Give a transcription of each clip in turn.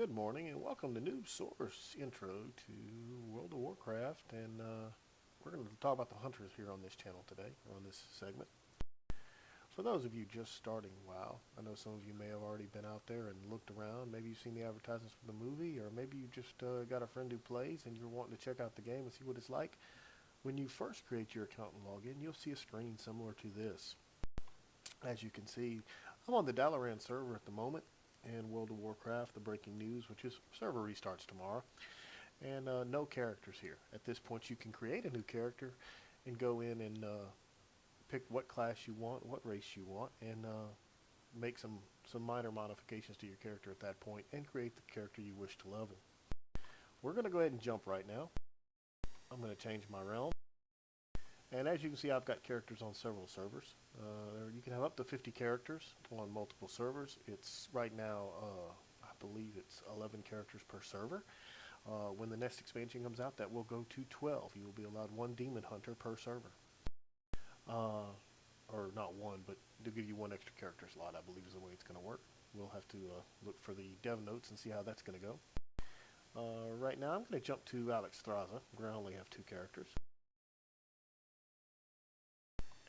Good morning and welcome to Noob Source Intro to World of Warcraft, and we're going to talk about the hunters here on this channel today, or on this segment. For those of you just starting WoW, I know some of you may have already been out there and looked around. Maybe you've seen the advertisements for the movie, or maybe you just got a friend who plays and you're wanting to check out the game and see what it's like. When you first create your account and log in, you'll see a screen similar to this. As you can see, I'm on the Dalaran server at the moment, and World of Warcraft, the breaking news, which is server restarts tomorrow, and no characters here. At this point, you can create a new character and go in and pick what class you want, what race you want, and make some minor modifications to your character at that point, and create the character you wish to level. We're going to go ahead and jump right now. I'm going to change my realm. And as you can see, I've got characters on several servers. You can have up to 50 characters on multiple servers. It's right now, I believe it's 11 characters per server. When the next expansion comes out, that will go to 12. You will be allowed one demon hunter per server. Or not one, but they'll give you one extra character slot, I believe is the way it's going to work. We'll have to look for the dev notes and see how that's going to go. Right now, I'm going to jump to Alex Thraza, where I only have 2 characters.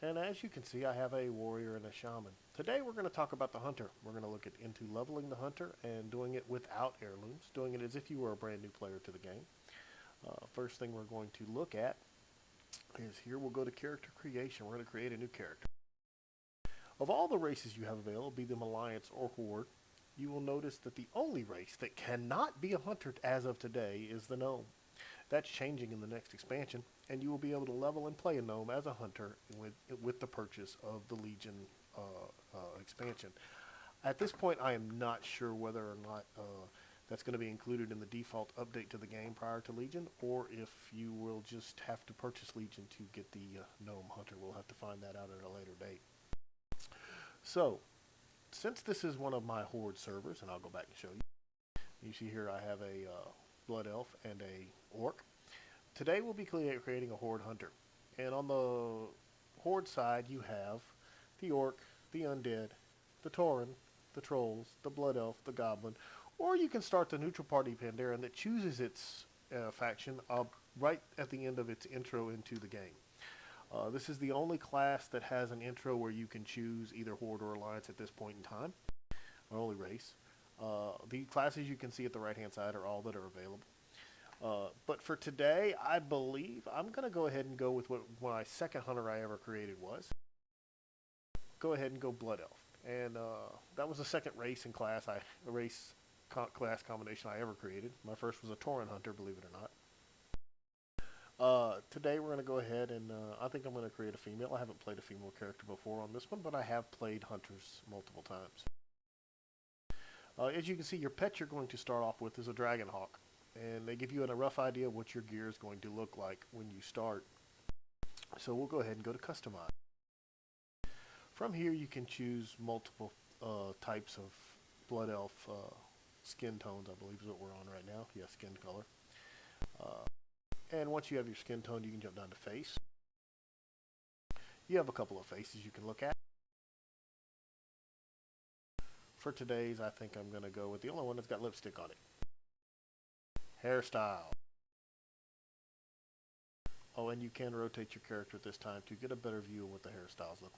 And as you can see, I have a warrior and a shaman. Today we're going to talk about the hunter. We're going to look into leveling the hunter and doing it without heirlooms, doing it as if you were a brand new player to the game. First thing we're going to look at is here we'll go to character creation. We're going to create a new character. Of all the races you have available, be them Alliance or Horde, you will notice that the only race that cannot be a hunter as of today is the gnome. That's changing in the next expansion, and you will be able to level and play a gnome as a hunter with the purchase of the Legion expansion. At this point, I am not sure whether or not that's going to be included in the default update to the game prior to Legion, or if you will just have to purchase Legion to get the gnome hunter. We'll have to find that out at a later date. So, since this is one of my Horde servers, and I'll go back and show you. You see here I have a Blood Elf and a Orc. Today we'll be creating a Horde Hunter. And on the Horde side you have the Orc, the Undead, the Tauren, the Trolls, the Blood Elf, the Goblin, or you can start the neutral party Pandaren that chooses its faction right at the end of its intro into the game. This is the only class that has an intro where you can choose either Horde or Alliance at this point in time. Our only race. The classes you can see at the right hand side are all that are available. But for today, I believe I'm going to go ahead and go with what my second hunter I ever created was. Go ahead and go Blood Elf. And that was the second race and class class combination I ever created. My first was a Tauren hunter, believe it or not. Today we're going to go ahead and I think I'm going to create a female. I haven't played a female character before on this one, but I have played hunters multiple times. As you can see, your pet you're going to start off with is a Dragon Hawk, and they give you a rough idea of what your gear is going to look like when you start. So we'll go ahead and go to Customize. From here you can choose multiple types of Blood Elf skin tones, I believe is what we're on right now. Yeah, skin color. And once you have your skin tone, you can jump down to face. You have a couple of faces you can look at. For today's, I think I'm going to go with the only one that's got lipstick on it. Hairstyle. Oh, and you can rotate your character at this time to get a better view of what the hairstyles look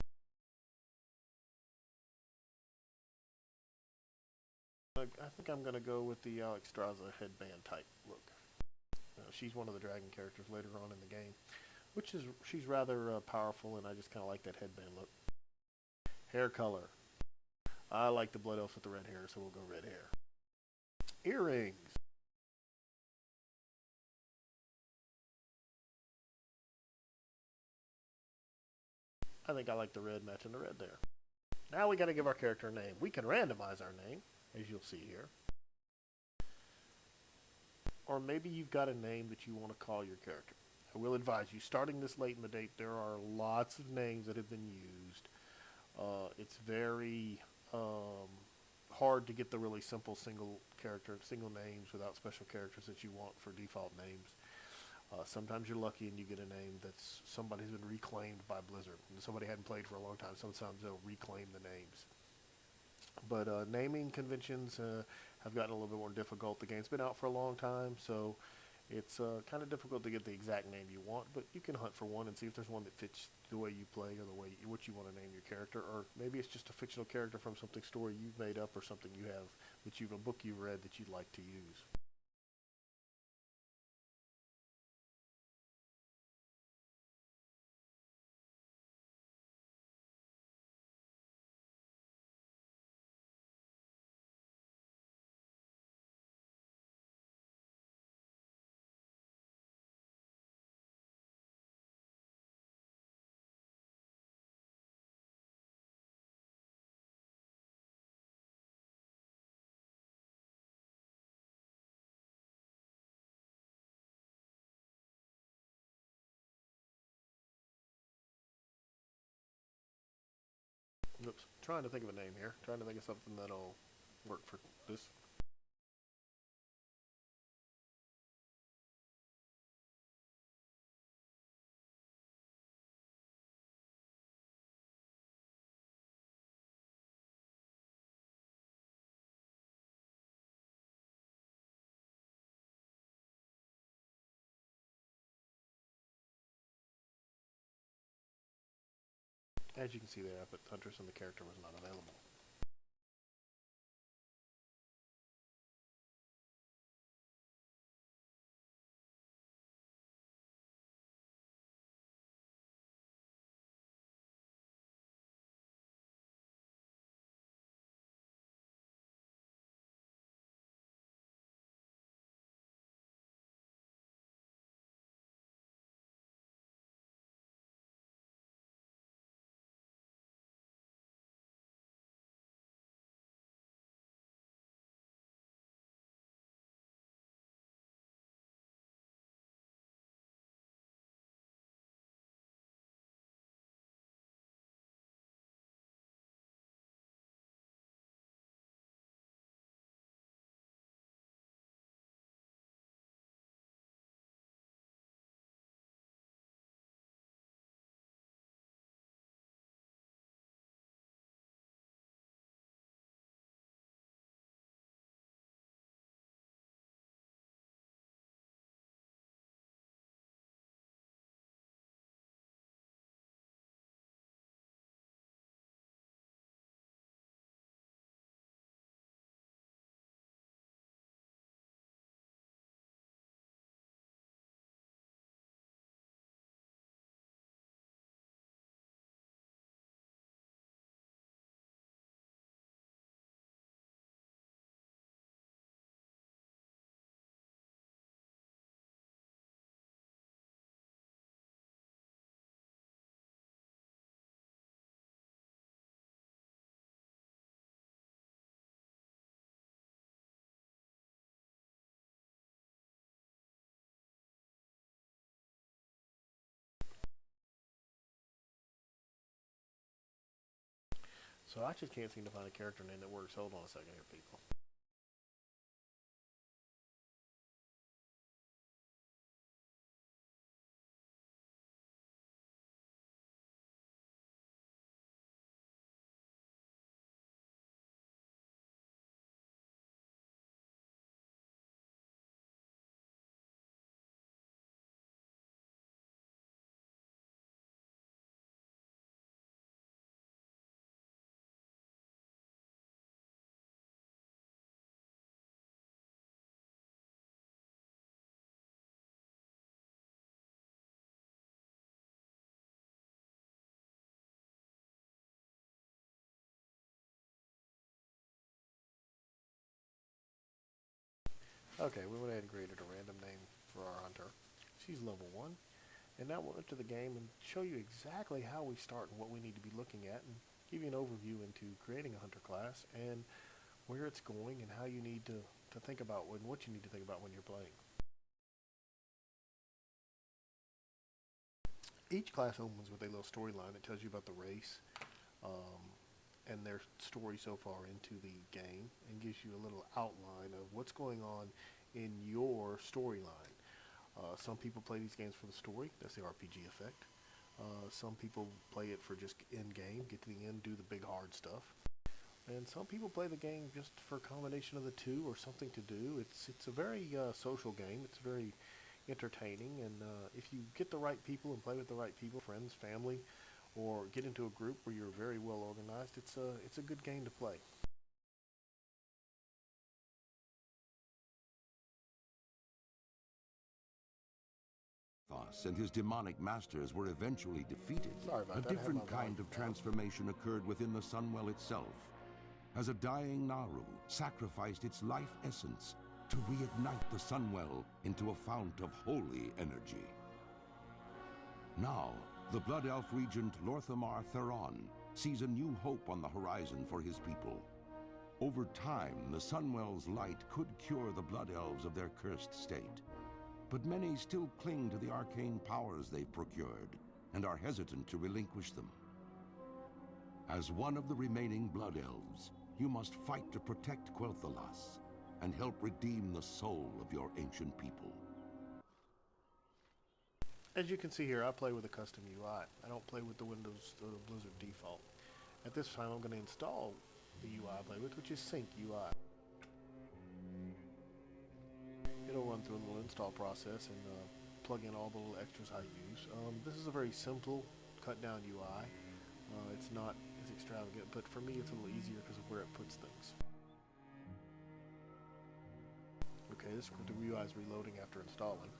like. I think I'm going to go with the Alex Thraza headband type look. She's one of the dragon characters later on in the game, she's rather powerful, and I just kind of like that headband look. Hair color. I like the Blood Elf with the red hair, so we'll go red hair. Earrings. I think I like the red matching the red there. Now we got to give our character a name. We can randomize our name, as you'll see here. Or maybe you've got a name that you want to call your character. I will advise you, starting this late in the date, there are lots of names that have been used. It's very hard to get the really simple single names without special characters that you want for default names. Sometimes you're lucky and you get a name that's somebody's been reclaimed by Blizzard. And somebody hadn't played for a long time. Sometimes they'll reclaim the names. But naming conventions have gotten a little bit more difficult. The game's been out for a long time, so it's kind of difficult to get the exact name you want. But you can hunt for one and see if there's one that fits the way you play or the way what you want to name your character. Or maybe it's just a fictional character from something story you've made up or something you have that you've a book you've read that you'd like to use. Oops, trying to think of a name here. Trying to think of something that'll work for this. As you can see there, I put Huntress and the character was not available. So I just can't seem to find a character name that works. Hold on a second here, people. Okay, we went ahead and created a random name for our hunter. She's level 1. And now we'll enter the game and show you exactly how we start and what we need to be looking at and give you an overview into creating a hunter class and where it's going and how you need to think about when what you need to think about when you're playing. Each class opens with a little storyline that tells you about the race um, and their story so far into the game and gives you a little outline of what's going on in your storyline. Some people play these games for the story. That's the RPG effect. Some people play it for just in game, get to the end, do the big hard stuff. And some people play the game just for a combination of the two or something to do. It's a very social game. It's very entertaining, and if you get the right people and play with the right people, friends, family, or get into a group where you're very well organized, it's a good game to play. Thos and his demonic masters were eventually defeated, Sorry about a that. I had my different kind volume of down. transformation occurred within the Sunwell itself, as a dying Naru sacrificed its life essence to reignite the Sunwell into a fount of holy energy. Now, the Blood Elf regent Lorthamar Theron sees a new hope on the horizon for his people. Over time, the Sunwell's light could cure the Blood Elves of their cursed state. But many still cling to the arcane powers they've procured and are hesitant to relinquish them. As one of the remaining Blood Elves, you must fight to protect Quel'Thalas and help redeem the soul of your ancient people. As you can see here, I play with a custom UI. I don't play with the Windows or the Blizzard default. At this time, I'm going to install the UI I play with, which is Sync UI. It'll run through a little install process and plug in all the little extras I use. This is a very simple, cut-down UI. It's not as extravagant, but for me it's a little easier because of where it puts things. Okay, the UI is reloading after installing.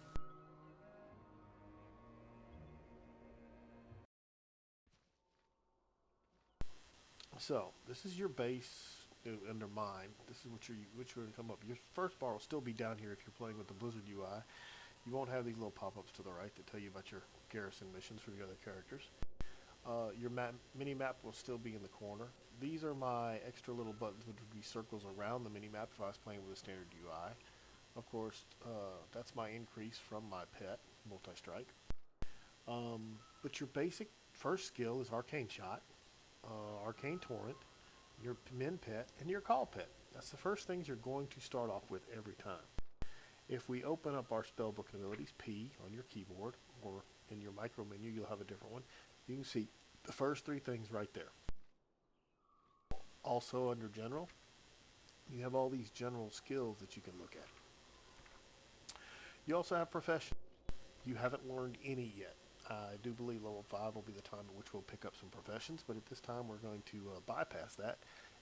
So, this is your base under mine. This is what you're going to come up. Your first bar will still be down here if you're playing with the Blizzard UI. You won't have these little pop-ups to the right that tell you about your garrison missions for the other characters. Your mini-map will still be in the corner. These are my extra little buttons, which would be circles around the mini-map if I was playing with a standard UI. Of course, that's my increase from my pet, Multi-Strike. But your basic first skill is Arcane Shot, Arcane Torrent, your Min Pet, and your Call Pet. That's the first things you're going to start off with every time. If we open up our spellbook abilities, P on your keyboard, or in your micro menu, you'll have a different one. You can see the first three things right there. Also under General, you have all these general skills that you can look at. You also have Profession. You haven't learned any yet. I do believe level 5 will be the time at which we'll pick up some professions, but at this time we're going to bypass that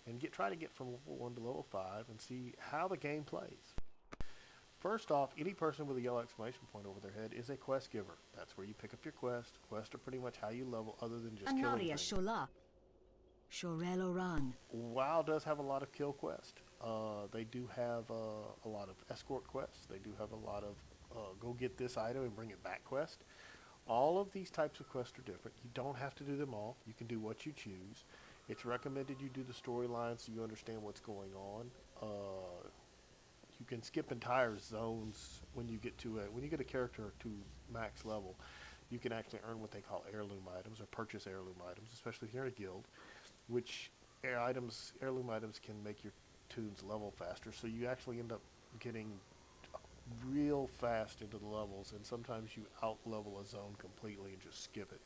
and try to get from level 1 to level 5 and see how the game plays. First off, any person with a yellow exclamation point over their head is a quest giver. That's where you pick up your quest. Quests are pretty much how you level other than just killing things. WoW does have a lot of kill quests. They do have a lot of escort quests. They do have a lot of go get this item and bring it back quest. All of these types of quests are different. You don't have to do them all. You can do what you choose. It's recommended you do the storyline so you understand what's going on. You can skip entire zones when you get a character to max level. You can actually earn what they call heirloom items or purchase heirloom items, especially if you're in a guild, which heirloom items can make your tunes level faster. So you actually end up getting real fast into the levels, and sometimes you out level a zone completely and just skip it.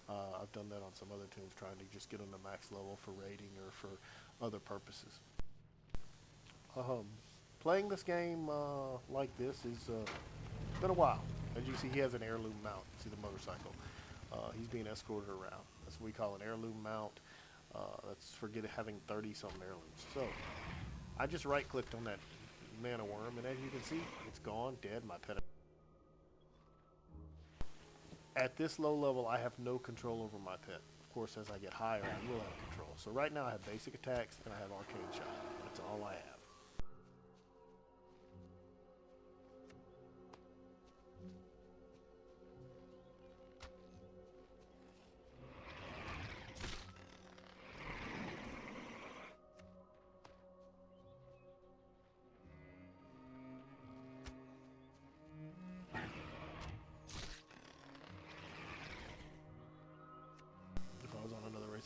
I've done that on some other tunes, trying to just get them to max level for raiding or for other purposes. Playing this game like this is been a while. As you can see, he has an heirloom mount. See the motorcycle. He's being escorted around. That's what we call an heirloom mount. That's for having 30-something heirlooms. So I just right-clicked on that mana worm, and as you can see, it's gone, dead. My pet. At this low level, I have no control over my pet. Of course, as I get higher, I will have control. So right now, I have basic attacks and I have arcane shot. That's all I have.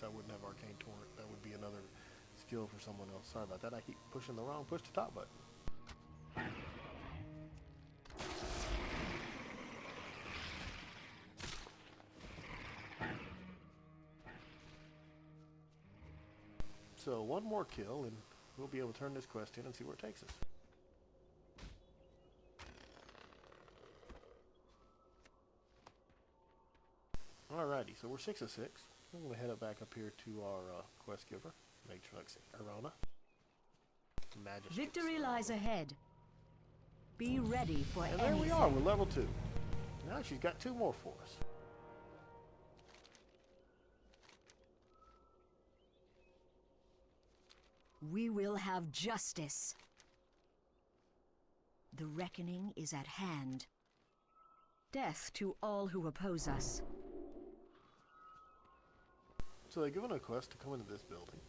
I wouldn't have Arcane Torrent. That would be another skill for someone else. Sorry about that. I keep pushing the wrong push to top button. So So one more kill and we'll be able to turn this quest in and see where it takes us. Alrighty, so we're 6 of 6. I'm going to head up back up here to our quest giver, Matrix Arona. Magistrate. Victory lies ahead. Be ready for And anything. there we are, we're level 2. Now she's got 2 more for us. We will have justice. The reckoning is at hand. Death to all who oppose us. So they've given a quest to come into this building,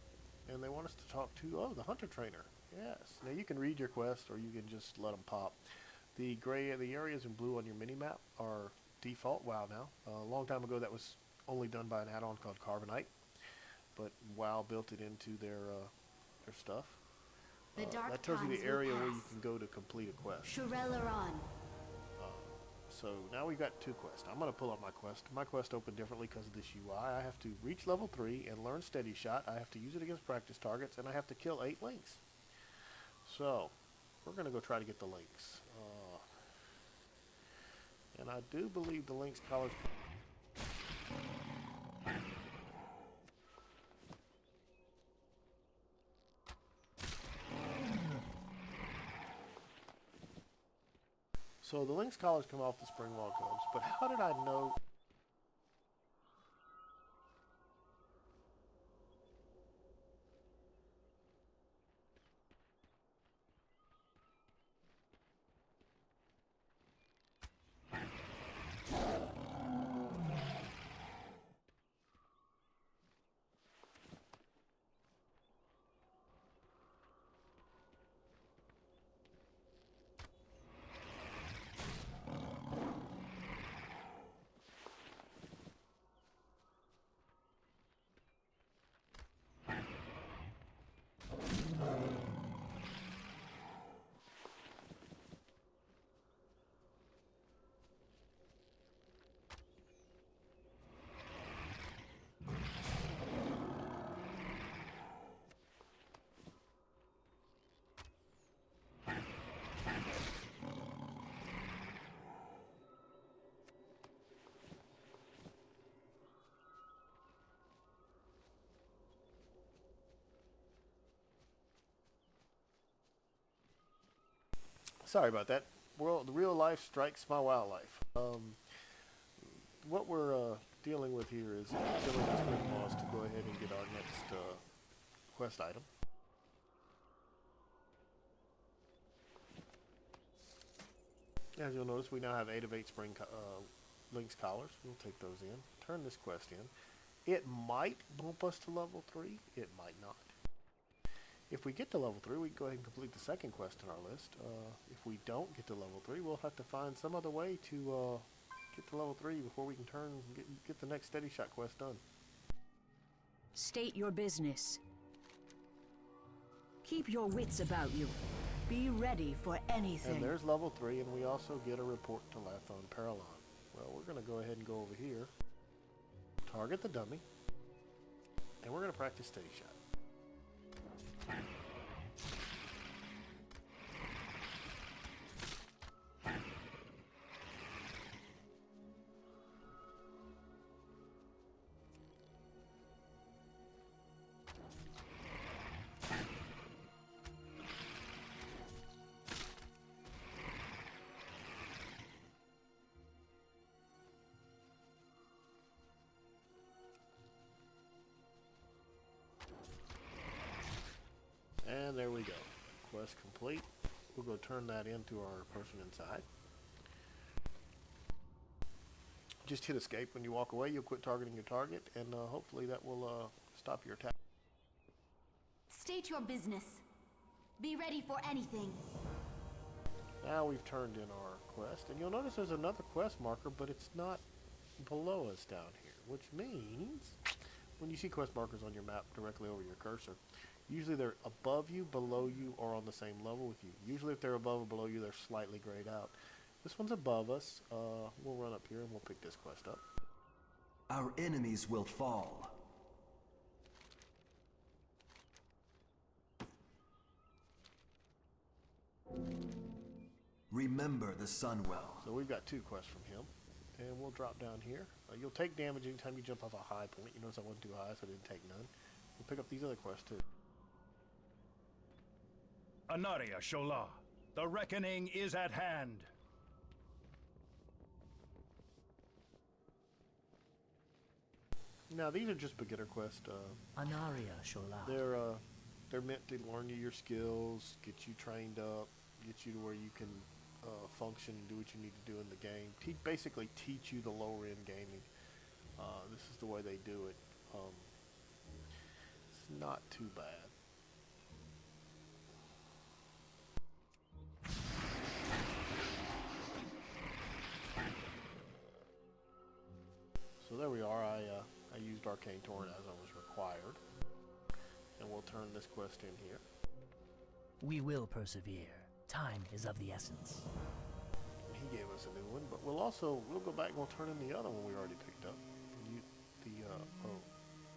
and they want us to talk to, the hunter trainer. Yes. Now you can read your quest, or you can just let them pop. The areas in blue on your mini-map are default WoW now. A long time ago that was only done by an add-on called Carbonite, but WoW built it into their stuff. That tells you the area where you can go to complete a quest. So now we've got 2 quests. I'm going to pull up my quest. My quest opened differently because of this UI. I have to reach level 3 and learn Steady Shot. I have to use it against practice targets, and I have to kill 8 lynx. So we're going to go try to get the lynx. And I do believe the lynx collars... So the lynx collars come off the springwall cubs, but how did I know... Sorry about that. The real life strikes my wildlife. What we're dealing with here is killing the spring boss to go ahead and get our next quest item. As you'll notice, we now have 8 of 8 spring lynx collars. We'll take those in. Turn this quest in. It might bump us to level 3. It might not. If we get to level 3, we can go ahead and complete the second quest on our list. If we don't get to level 3, we'll have to find some other way to get to level 3 before we can get the next Steady Shot quest done. State your business. Keep your wits about you. Be ready for anything. And there's level 3, and we also get a report to Lathon Paralon. Well, we're going to go ahead and go over here, target the dummy, and we're going to practice Steady Shot. And there we go. Quest complete. We'll go turn that into our person inside. Just hit escape when you walk away. You'll quit targeting your target, and hopefully that will stop your attack. State your business. Be ready for anything. Now we've turned in our quest, and you'll notice there's another quest marker, but it's not below us down here, which means when you see quest markers on your map directly over your cursor, usually they're above you, below you, or on the same level with you. Usually if they're above or below you, they're slightly grayed out. This one's above us. We'll run up here and we'll pick this quest up. Our enemies will fall. Remember the Sunwell. So we've got 2 quests from him. And we'll drop down here. You'll take damage anytime you jump off a high point. You notice I wasn't too high, so I didn't take none. We'll pick up these other quests too. Anaria Shola, the reckoning is at hand. Now these are just beginner quests. Anaria Shola. They're meant to learn you your skills, get you trained up, get you to where you can function and do what you need to do in the game. Basically teach you the lower end gaming. This is the way they do it. It's not too bad. So there we are. I used Arcane Torrent as I was required. And we'll turn this quest in here. We will persevere. Time is of the essence. He gave us a new one, but we'll go back and we'll turn in the other one we already picked up. The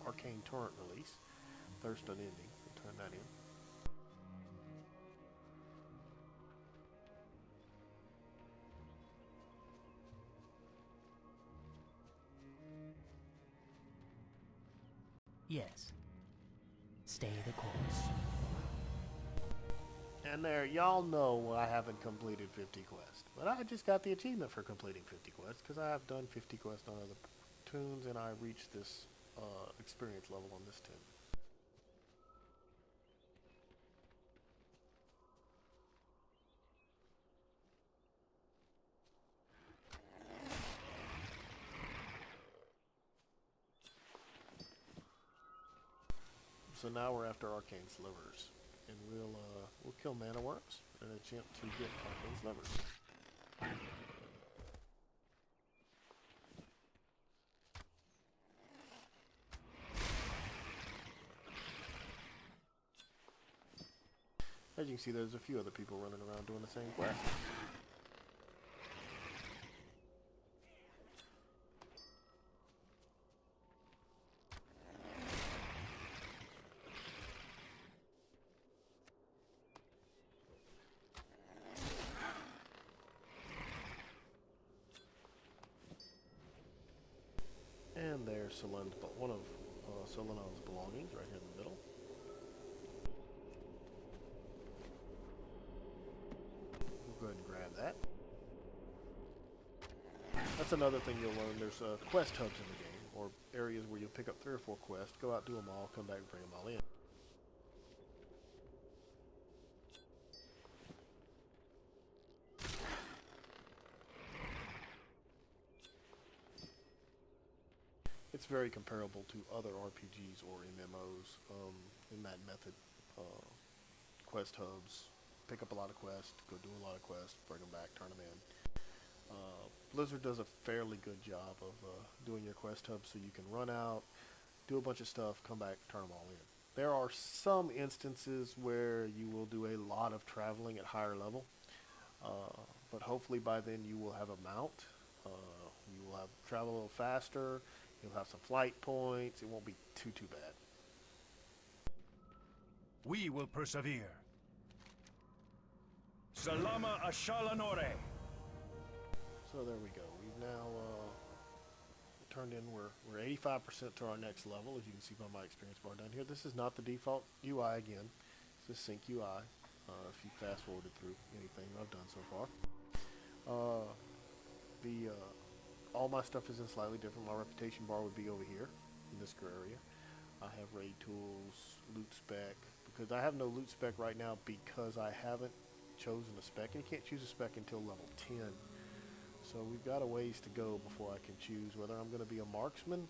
Arcane Torrent release. Thirst Unending. We'll turn that in. Yes. Stay the course. And there, y'all know I haven't completed 50 quests. But I just got the achievement for completing 50 quests, because I have done 50 quests on other tunes, and I reached this experience level on this tune. So now we're after Arcane Slivers. And we'll kill mana worms in an attempt to get Arcane Slivers. As you can see, there's a few other people running around doing the same quest. And there's Solen's, one of Solen's belongings right here in the middle. We'll go ahead and grab that. That's another thing you'll learn. There's quest hubs in the game, or areas where you'll pick up 3 or 4 quests, go out, do them all, come back and bring them all in. It's very comparable to other RPGs or MMOs in that method. Quest hubs, pick up a lot of quests, go do a lot of quests, bring them back, turn them in. Blizzard does a fairly good job of doing your quest hubs so you can run out, do a bunch of stuff, come back, turn them all in. There are some instances where you will do a lot of traveling at higher level, but hopefully by then you will have a mount. You will have travel a little faster. You'll have some flight points. It won't be too bad. We will persevere. Salama Ashalanore. So there we go. We've now turned in. We're 85% to our next level, as you can see by my experience bar down here. This is not the default UI again. It's a sync UI. If you fast forwarded through anything I've done so far, all my stuff is in slightly different. My reputation bar would be over here in this area. I have raid tools, loot spec, because I have no loot spec right now because I haven't chosen a spec, and you can't choose a spec until level 10. So we've got a ways to go before I can choose whether I'm going to be a marksman,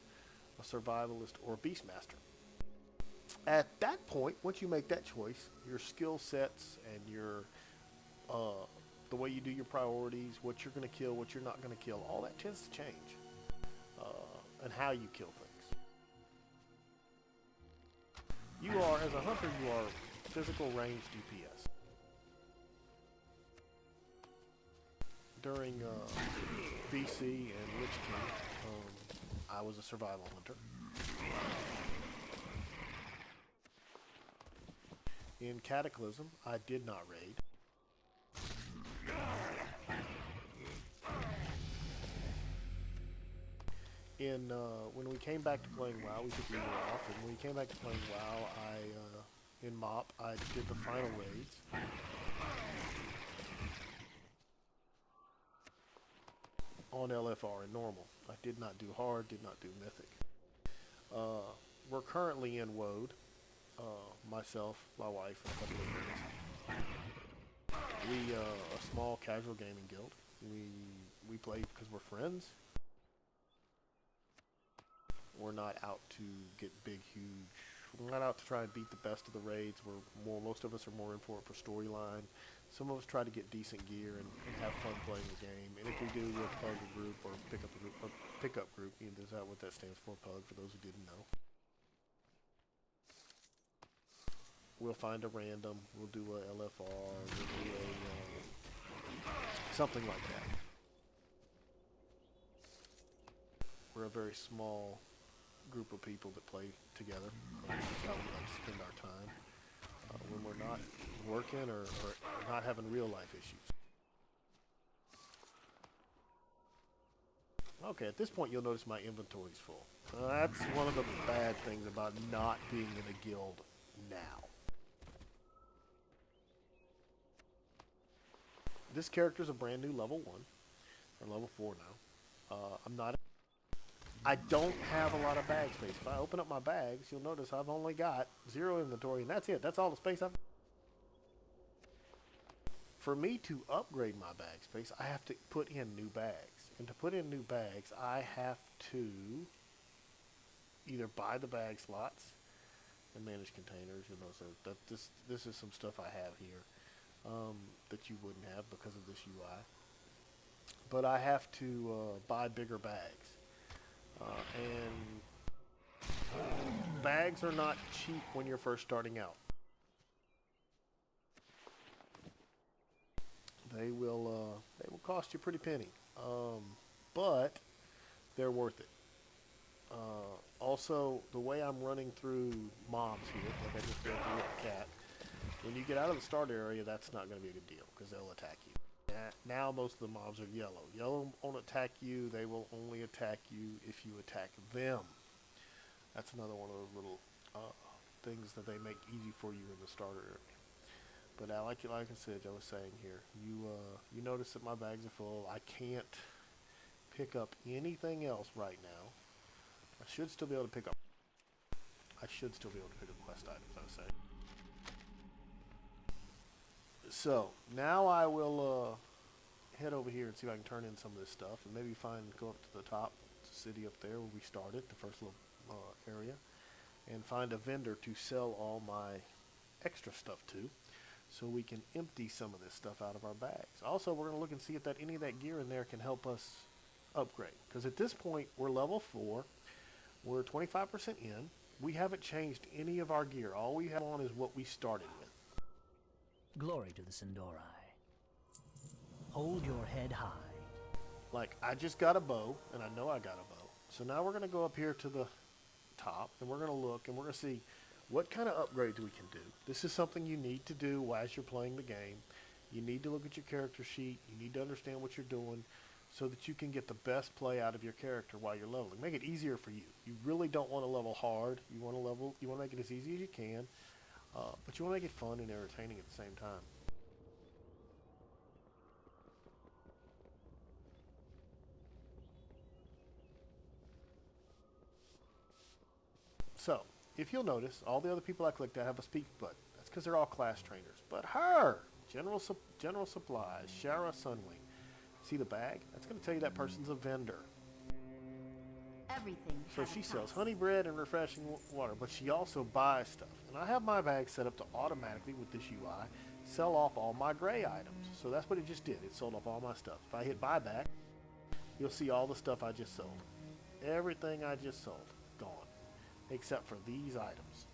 a survivalist, or a beastmaster. At that point, once you make that choice, your skill sets and your the way you do your priorities, what you're going to kill, what you're not going to kill, all that tends to change, and how you kill things. You are, as a hunter, you are physical range DPS. During BC and Lich King, I was a survival hunter. In Cataclysm, I did not raid. when we came back to playing WoW, we took a year off, and when we came back to playing WoW, in MOP, I did the final raids. On LFR and normal. I did not do hard, did not do mythic. We're currently in WOD. Myself, my wife, and a couple of friends. We a small casual gaming guild. We play because we're friends. We're not out to get big, huge. We're not out to try and beat the best of the raids. Most of us are more in for it for storyline. Some of us try to get decent gear and have fun playing the game. And if we do, we'll plug a group or pick up a group. Or pickup group. Is that what that stands for? Pug, for those who didn't know. We'll find a random. We'll do a LFR. We'll do something like that. We're a very small group of people that play together. That's how we like to spend our time when we're not working or not having real life issues. Okay, at this point you'll notice my inventory's full. That's one of the bad things about not being in a guild now. This character's a brand new level 1, or level 4 now. I don't have a lot of bag space. If I open up my bags, you'll notice I've only got 0 inventory, and that's it. That's all the space I've. For me to upgrade my bag space, I have to put in new bags. And to put in new bags, I have to either buy the bag slots and manage containers. You'll notice that this is some stuff I have here that you wouldn't have because of this UI. But I have to buy bigger bags. And bags are not cheap when you're first starting out. They will cost you a pretty penny, but they're worth it. Also, the way I'm running through mobs here, like I just ran through with the cat, when you get out of the start area, that's not going to be a good deal because they'll attack you. Now most of the mobs are yellow. Yellow won't attack you. They will only attack you if you attack them. That's another one of those little things that they make easy for you in the starter area. But now, like I said, I was saying here, you notice that my bags are full. I can't pick up anything else right now. I should still be able to pick up. Quest items, I was saying. So now I will head over here and see if I can turn in some of this stuff, and maybe go up to the top city up there where we started, the first little area, and find a vendor to sell all my extra stuff to, so we can empty some of this stuff out of our bags. Also, we're going to look and see if any of that gear in there can help us upgrade, because at this point we're level 4, we're 25% in, we haven't changed any of our gear. All we have on is what we started with. Glory to the Sindori. Hold your head high. Like, I just got a bow, and I know I got a bow. So now we're going to go up here to the top, and we're going to look, and we're going to see what kind of upgrades we can do. This is something you need to do as you're playing the game. You need to look at your character sheet. You need to understand what you're doing so that you can get the best play out of your character while you're leveling. Make it easier for you. You really don't want to level hard. You want to make it as easy as you can, but you want to make it fun and entertaining at the same time. So, if you'll notice, all the other people I clicked at have a speak button. That's because they're all class trainers. But her, General Supplies, Shara Sunwing. See the bag? That's going to tell you that person's a vendor. Everything. So she sells honey bread and refreshing water, but she also buys stuff. And I have my bag set up to automatically, with this UI, sell off all my gray items. So that's what it just did. It sold off all my stuff. If I hit buyback, you'll see all the stuff I just sold. Everything I just sold, gone. Except for these items.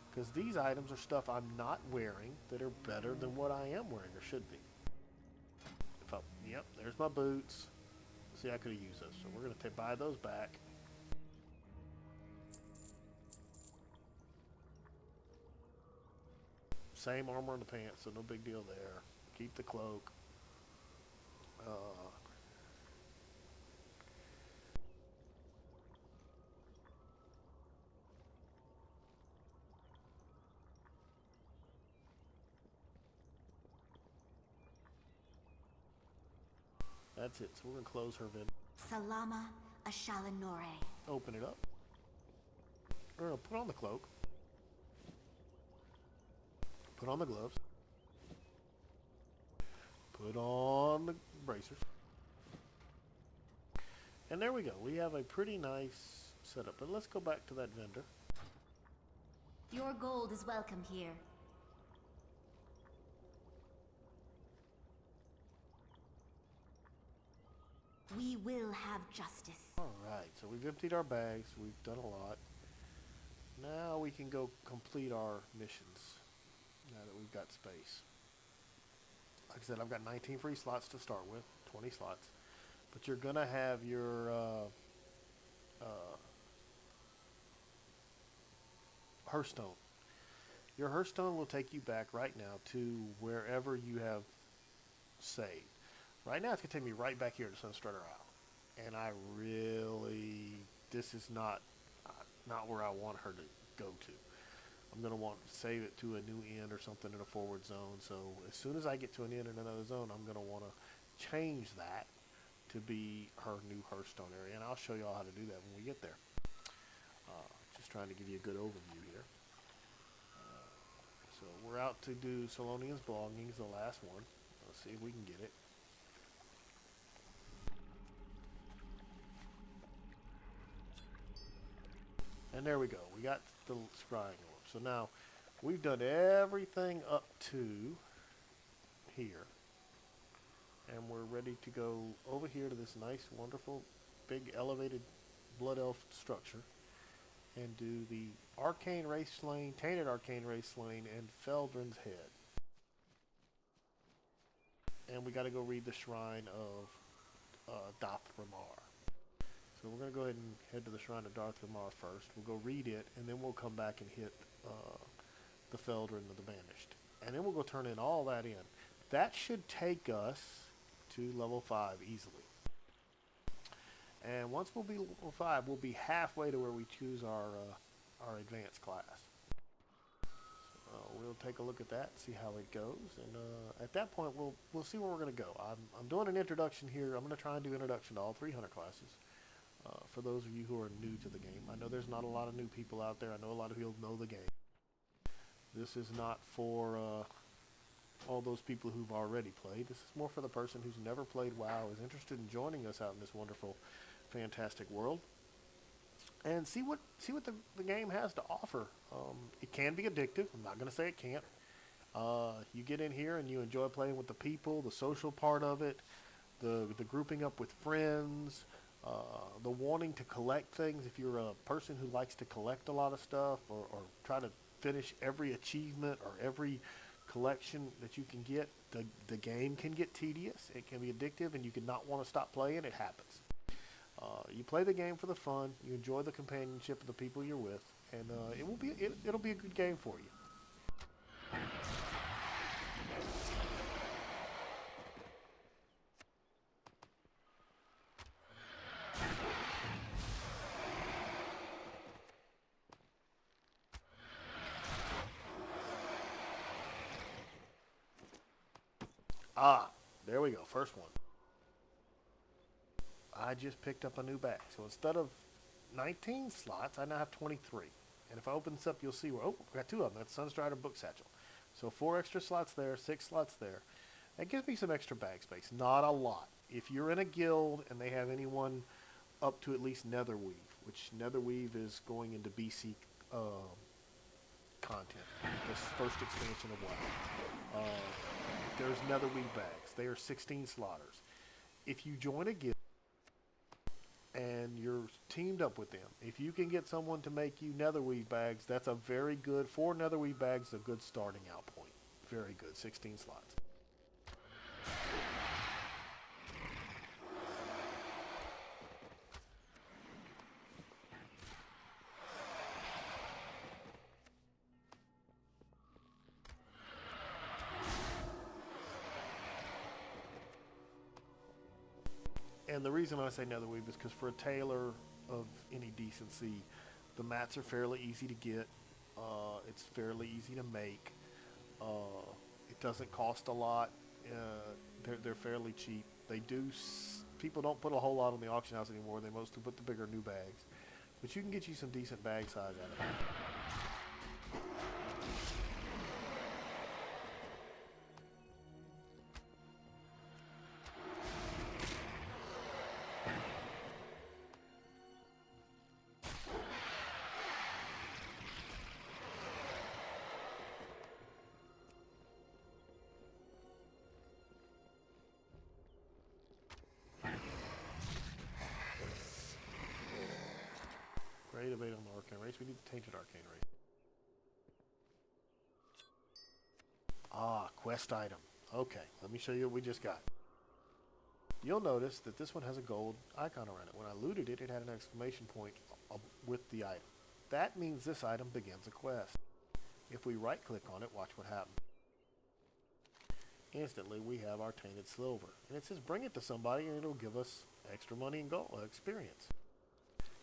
Because these items are stuff I'm not wearing that are better than what I am wearing, or should be. Yep, there's my boots. See, I could have used those. So we're going to buy those back. Same armor on the pants, so no big deal there. Keep the cloak. That's it. So we're going to close her vendor. Salama Ashalanore. Open it up. We're going to put on the cloak. Put on the gloves. Put on the bracers. And there we go. We have a pretty nice setup. But let's go back to that vendor. Your gold is welcome here. We will have justice. Alright, so we've emptied our bags. We've done a lot. Now we can go complete our missions. Now that we've got space. Like I said, I've got 19 free slots to start with. 20 slots. But you're going to have your Hearthstone. Your Hearthstone will take you back right now to wherever you have saved. Right now it's going to take me right back here to Sunstrutter Isle. And I really, this is not where I want her to go to. I'm going to want to save it to a new end or something in a forward zone. So as soon as I get to an end in another zone, I'm going to want to change that to be her new Hearthstone area. And I'll show you all how to do that when we get there. Just trying to give you a good overview here. So we're out to do Solonian's Belongings, the last one. Let's see if we can get it. And there we go. We got the scrying orb. So now we've done everything up to here. And we're ready to go over here to this nice, wonderful, big elevated blood elf structure and do the Arcane Race Slain, Tainted Arcane Race Slain, and Feldrin's Head. And we got to go read the Shrine of Dothramar. So we're going to go ahead and head to the Shrine of Dothramar first. We'll go read it, and then we'll come back and hit the Feldrin of the Banished. And then we'll go turn in all that in. That should take us to level 5 easily. And once we'll be level 5, we'll be halfway to where we choose our advanced class. So we'll take a look at that, see how it goes, and at that point we'll see where we're going to go. I'm doing an introduction here. I'm going to try and do introduction to all 300 classes. For those of you who are new to the game, I know there's not a lot of new people out there. I know a lot of people know the game. This is not for all those people who've already played. This is more for the person who's never played WoW, is interested in joining us out in this wonderful, fantastic world, and see what the game has to offer. It can be addictive. I'm not going to say it can't. You get in here and you enjoy playing with the people, the social part of it, the grouping up with friends, the wanting to collect things. If you're a person who likes to collect a lot of stuff or try to finish every achievement or every collection that you can get, the game can get tedious. It can be addictive, and you can not want to stop playing. It happens. You play the game for the fun. You enjoy the companionship of the people you're with, and it'll be a good game for you. There we go. First one. I just picked up a new bag. So instead of 19 slots, I now have 23. And if I open this up, you'll see where, I got 2 of them. That's Sunstrider Book Satchel. So 4 extra slots there, 6 slots there. That gives me some extra bag space. Not a lot. If you're in a guild and they have anyone up to at least Netherweave, which Netherweave is going into BC content, this first expansion of WoW. There's Netherweave bags. They are 16 slotters. If you join a guild and you're teamed up with them, if you can get someone to make you Netherweave bags, that's a very good, 4 Netherweave bags, a good starting out point. Very good, 16 slots. And the reason I say Netherweave is because for a tailor of any decency, the mats are fairly easy to get. It's fairly easy to make. It doesn't cost a lot. They're fairly cheap. People don't put a whole lot on the auction house anymore. They mostly put the bigger new bags. But you can get you some decent bag size out of it. Great debate on the arcane race. We need the tainted arcane race. Ah, quest item. Okay, let me show you what we just got. You'll notice that this one has a gold icon around it. When I looted it, it had an exclamation point with the item. That means this item begins a quest. If we right click on it, watch what happens. Instantly we have our tainted silver. And it says bring it to somebody and it'll give us extra money and gold experience.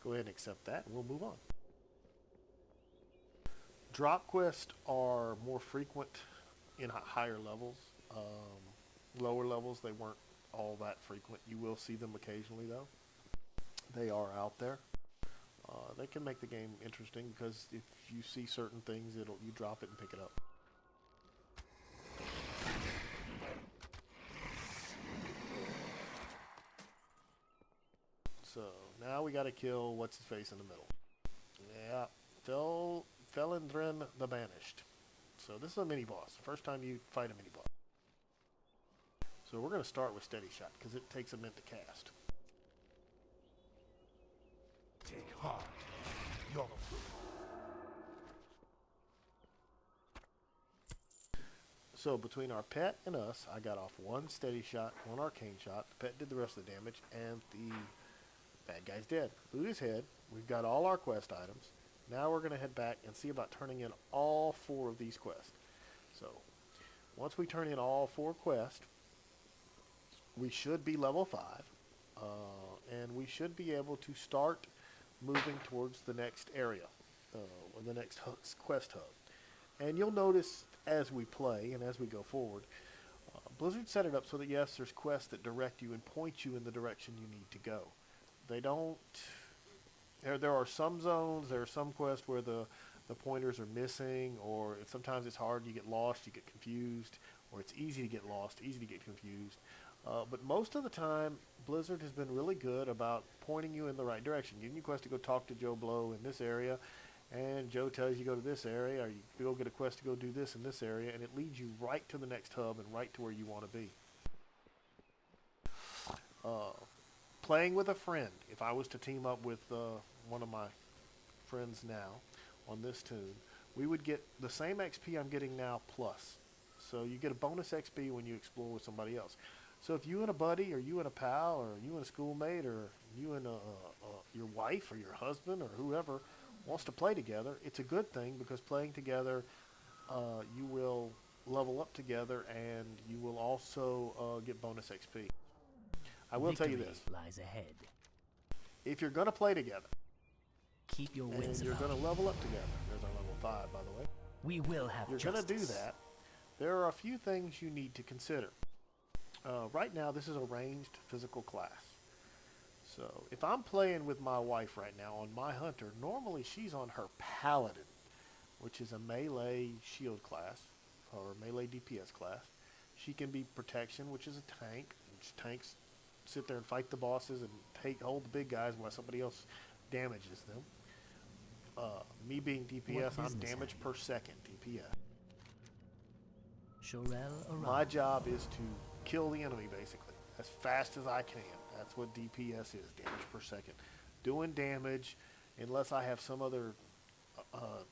Go ahead and accept that and we'll move on. Drop quests are more frequent in higher levels. Lower levels they weren't all that frequent. You will see them occasionally though. They are out there. They can make the game interesting because if you see certain things, you drop it and pick it up. So now we got to kill what's his face in the middle. Yeah, Felindrin the Banished. So this is a mini boss. First time you fight a mini boss. So we're going to start with Steady Shot because it takes a minute to cast. Take heart. You're So between our pet and us, I got off one steady shot, one arcane shot. The pet did the rest of the damage, and the bad guy's dead. Loot his head. We've got all our quest items. Now we're going to head back and see about turning in all 4 of these quests. So once we turn in all 4 quests, we should be level 5, and we should be able to start moving towards the next area, or the next quest hub. And you'll notice as we play and as we go forward, Blizzard set it up so that yes, there's quests that direct you and point you in the direction you need to go. They don't. There are some zones, there are some quests where the pointers are missing, or sometimes it's hard. You get lost, you get confused, or it's easy to get lost, easy to get confused. But most of the time, Blizzard has been really good about pointing you in the right direction, giving you a quest to go talk to Joe Blow in this area, and Joe tells you to go to this area, or you go get a quest to go do this in this area, and it leads you right to the next hub and right to where you want to be. Playing with a friend. If I was to team up with one of my friends now on this tune, we would get the same XP I'm getting now plus. So you get a bonus XP when you explore with somebody else. So if you and a buddy, or you and a pal, or you and a schoolmate, or you and your wife or your husband or whoever wants to play together, it's a good thing because playing together, you will level up together and you will also get bonus XP. I will tell you this. Lies ahead. If you're going to play together, Keep your and wits you're about going to you. level up together, there's our level 5, by the way. We will have You're justice. going to do that. There are a few things you need to consider. Right now, this is a ranged physical class. So if I'm playing with my wife right now on my hunter, normally she's on her paladin, which is a melee shield class, or melee DPS class. She can be protection, which is a tank. Tanks sit there and fight the bosses and hold the big guys while somebody else damages them. Me being DPS, I'm damage per second DPS. Shorel My arrived. job is to kill the enemy, basically, as fast as I can. That's what DPS is, damage per second. Doing damage, unless I have some other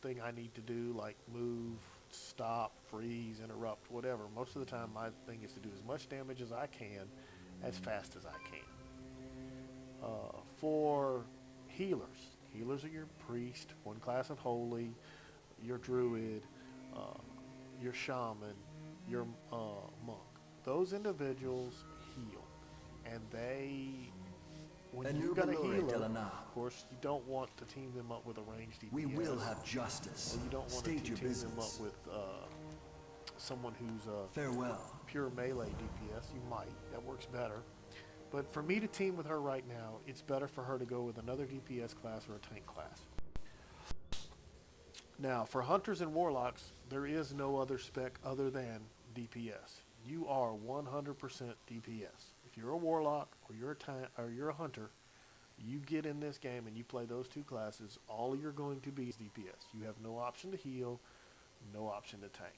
thing I need to do, like move, stop, freeze, interrupt, whatever. Most of the time, my thing is to do as much damage as I can, as fast as I can. For healers, healers are your priest, one class of holy, your druid, your shaman, your monk. Those individuals heal, and when you've got a healer, of course, you don't want to team them up with a ranged DPS. We will have justice. Or you don't want State to your team them up business. with someone who's a Farewell. pure melee DPS, you might. That works better. But for me to team with her right now, it's better for her to go with another DPS class or a tank class. Now, for hunters and warlocks, there is no other spec other than DPS. You are 100% DPS. If you're a warlock or you're a hunter, you get in this game and you play those two classes, all you're going to be is DPS. You have no option to heal, no option to tank.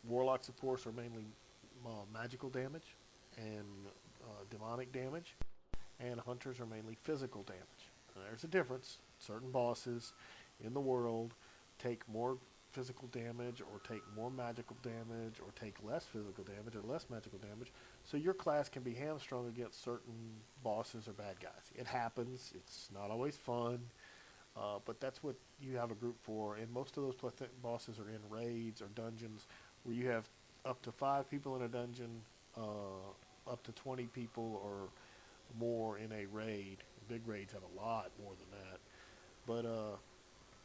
Warlocks, of course, are mainly magical damage and demonic damage, and hunters are mainly physical damage. And there's a difference. Certain bosses in the world take more physical damage or take more magical damage or take less physical damage or less magical damage, so your class can be hamstrung against certain bosses or bad guys. It happens. It's not always fun, but that's what you have a group for, and most of those bosses are in raids or dungeons where you have up to 5 people in a dungeon, up to 20 people or more in a raid. Big raids have a lot more than that, but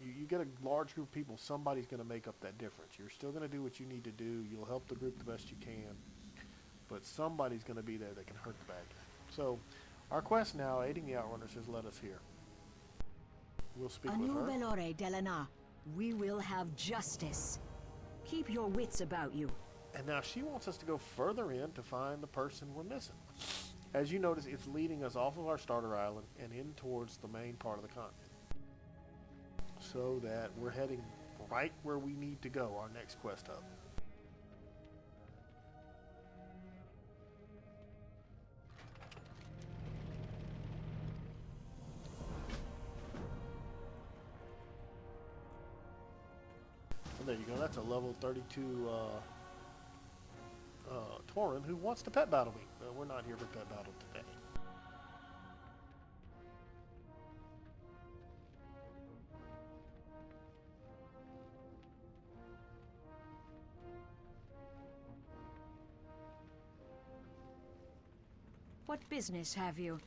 you get a large group of people, somebody's going to make up that difference. You're still going to do what you need to do. You'll help the group the best you can, but somebody's going to be there that can hurt the bad guy. So our quest now, aiding the Outrunners, has led us here. We'll speak with Anu her. Velore Delana, we will have justice. Keep your wits about you. And now she wants us to go further in to find the person we're missing. As you notice, it's leading us off of our starter island and in towards the main part of the continent, so that we're heading right where we need to go, our next quest hub. And there you go, that's a level 32 Tauren who wants to pet battle me. We're not here for pet battle today. What business have you?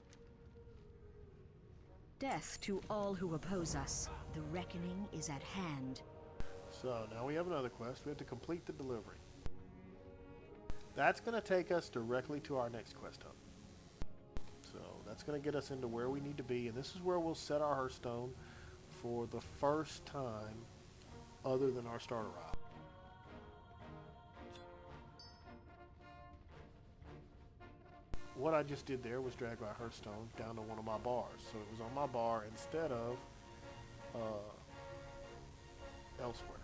Death to all who oppose us. The reckoning is at hand. So now we have another quest. We have to complete the delivery. That's going to take us directly to our next quest hub. So that's going to get us into where we need to be, and this is where we'll set our Hearthstone for the first time other than our starter route. What I just did there was drag my Hearthstone down to one of my bars. So it was on my bar instead of elsewhere.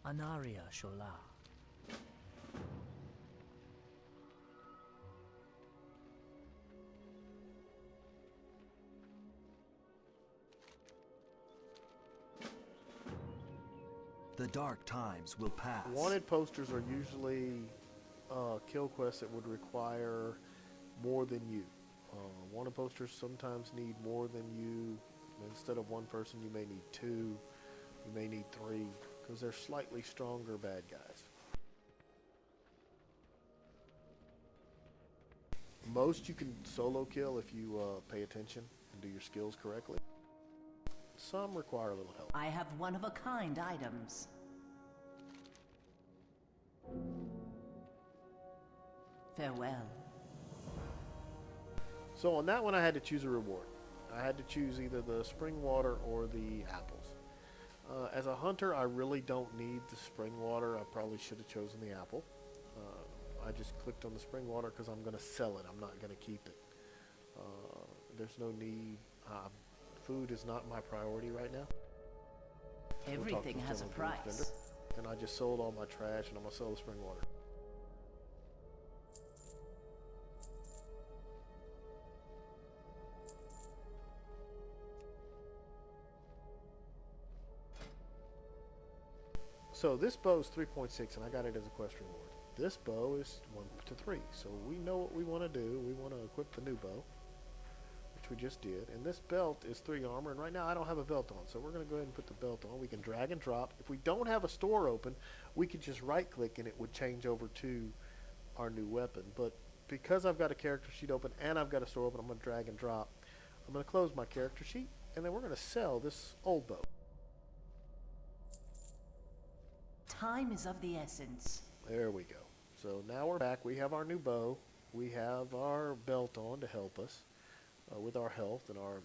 Anaria Shola. The dark times will pass. Wanted posters are usually kill quests that would require more than you. Wanted posters sometimes need more than you. Instead of one person, you may need 2. You may need 3, because they're slightly stronger bad guys. Most you can solo kill if you pay attention and do your skills correctly. Some require a little help. I have one-of-a-kind items. Farewell. So on that one I had to choose a reward. I had to choose either the spring water or the apples. As a hunter, I really don't need the spring water. I probably should have chosen the apple. I just clicked on the spring water because I'm going to sell it. I'm not going to keep it. There's no need. Food is not my priority right now. Everything has a price. And I just sold all my trash, and I'm going to sell the spring water. So this bow is 3.6, and I got it as a quest reward. This bow is 1 to 3, so we know what we want to do. We want to equip the new bow, which we just did. And this belt is 3 armor, and right now I don't have a belt on, so we're going to go ahead and put the belt on. We can drag and drop. If we don't have a store open, we could just right-click, and it would change over to our new weapon. But because I've got a character sheet open and I've got a store open, I'm going to drag and drop. I'm going to close my character sheet, and then we're going to sell this old bow. Time is of the essence. There we go. So now we're back. We have our new bow. We have our belt on to help us with our health and our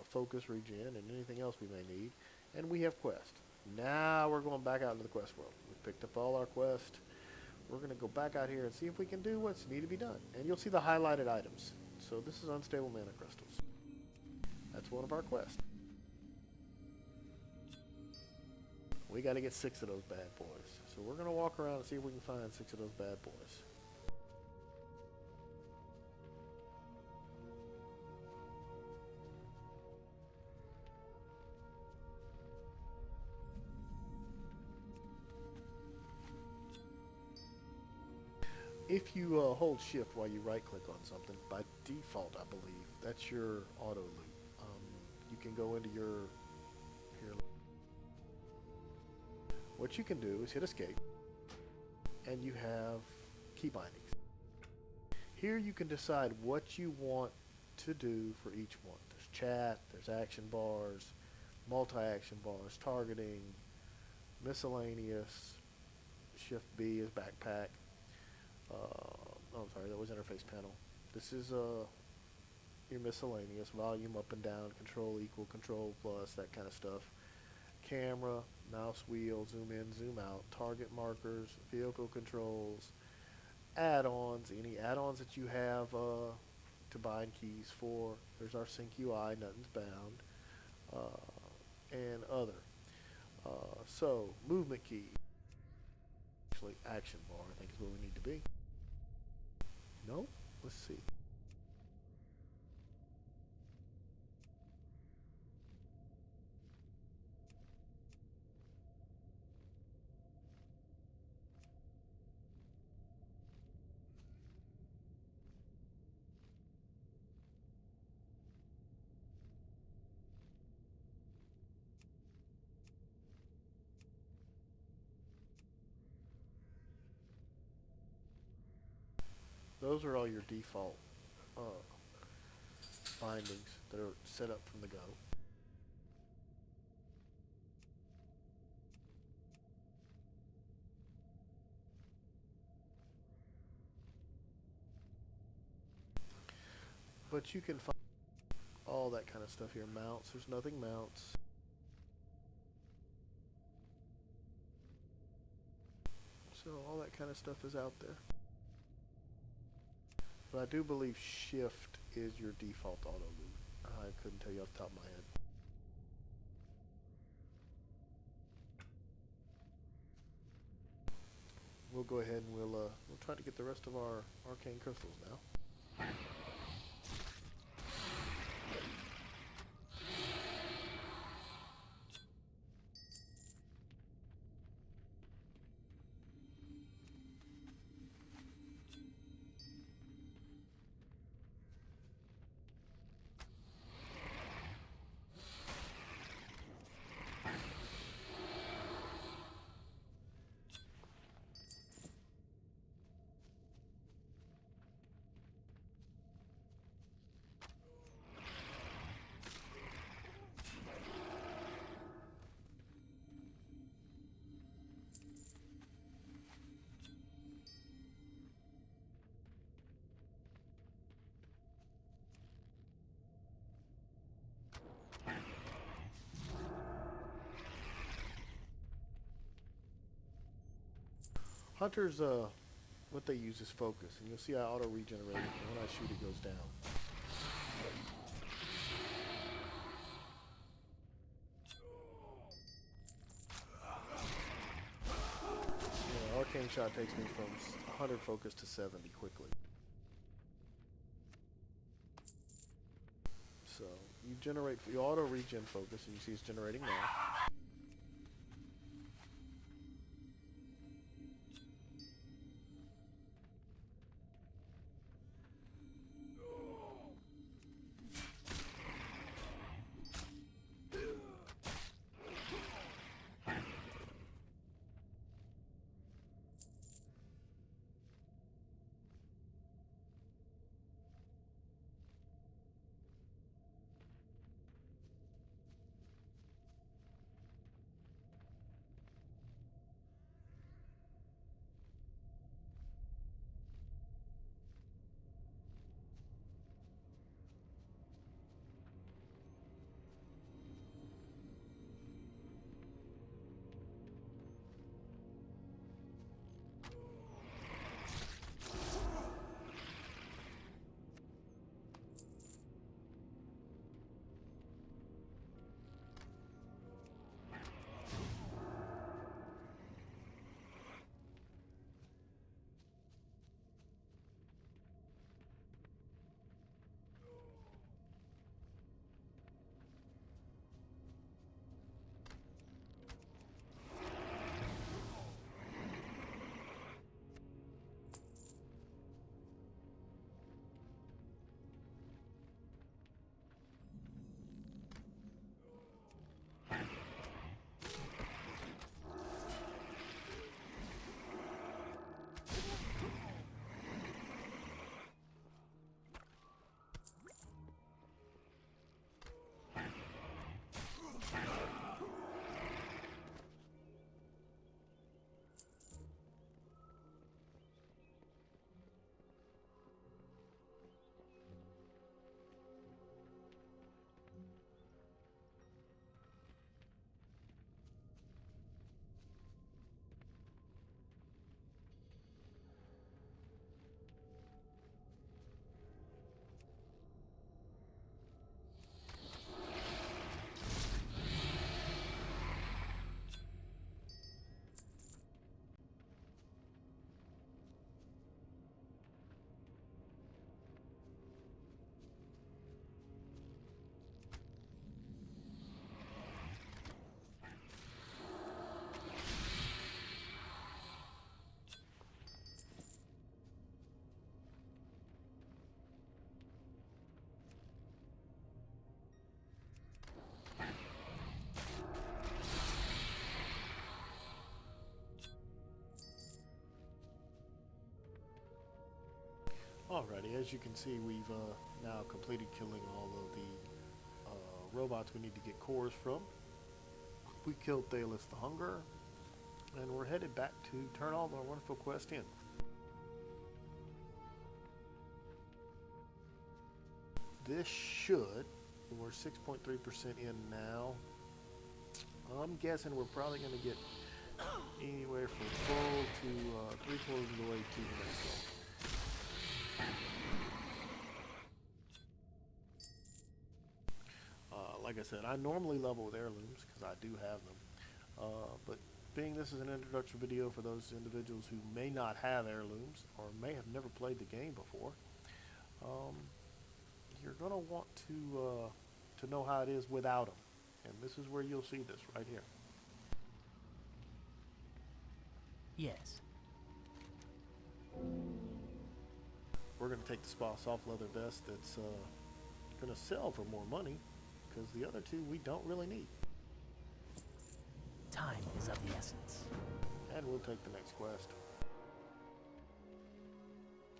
focus regen and anything else we may need. And we have quest. Now we're going back out into the quest world. We've picked up all our quest. We're going to go back out here and see if we can do what's need to be done. And you'll see the highlighted items. So this is unstable mana crystals. That's one of our quests. We got to get 6 of those bad boys. So we're going to walk around and see if we can find 6 of those bad boys. If you hold shift while you right click on something, by default I believe, that's your auto loot. You can go into your what you can do is hit escape, and you have key bindings. Here you can decide what you want to do for each one. There's chat, there's action bars, multi-action bars, targeting, miscellaneous, shift B is backpack. I'm sorry, that was interface panel. This is your miscellaneous, volume up and down, control equal, control plus, that kind of stuff. Camera, mouse wheel, zoom in, zoom out, target markers, vehicle controls, add-ons, any add-ons that you have to bind keys for. There's our sync UI, nothing's bound, and other. So, movement key, actually action bar, I think is where we need to be. No? Let's see. Those are all your default bindings that are set up from the go. But you can find all that kind of stuff here. Mounts, there's nothing mounts. So all that kind of stuff is out there. But I do believe shift is your default auto loot. I couldn't tell you off the top of my head. We'll go ahead and we'll try to get the rest of our arcane crystals now. Hunters, what they use is focus, and you'll see I auto regenerate, and when I shoot it goes down. Yeah, arcane shot takes me from 100 focus to 70 quickly. So you auto regen focus, and you see it's generating now. Alrighty, as you can see, we've now completed killing all of the robots we need to get cores from. We killed Thalos the Hunger, and we're headed back to turn all of our wonderful quests in. This should, we're 6.3% in now. I'm guessing we're probably going to get anywhere from full to 3/4 of the way to the next level. Like I said, I normally level with heirlooms because I do have them, but being this is an introduction video for those individuals who may not have heirlooms or may have never played the game before, you're going to want to know how it is without them, and this is where you'll see this right here. Yes. We're going to take the spa soft leather vest that's going to sell for more money, because the other two we don't really need. Time is of the essence. And we'll take the next quest.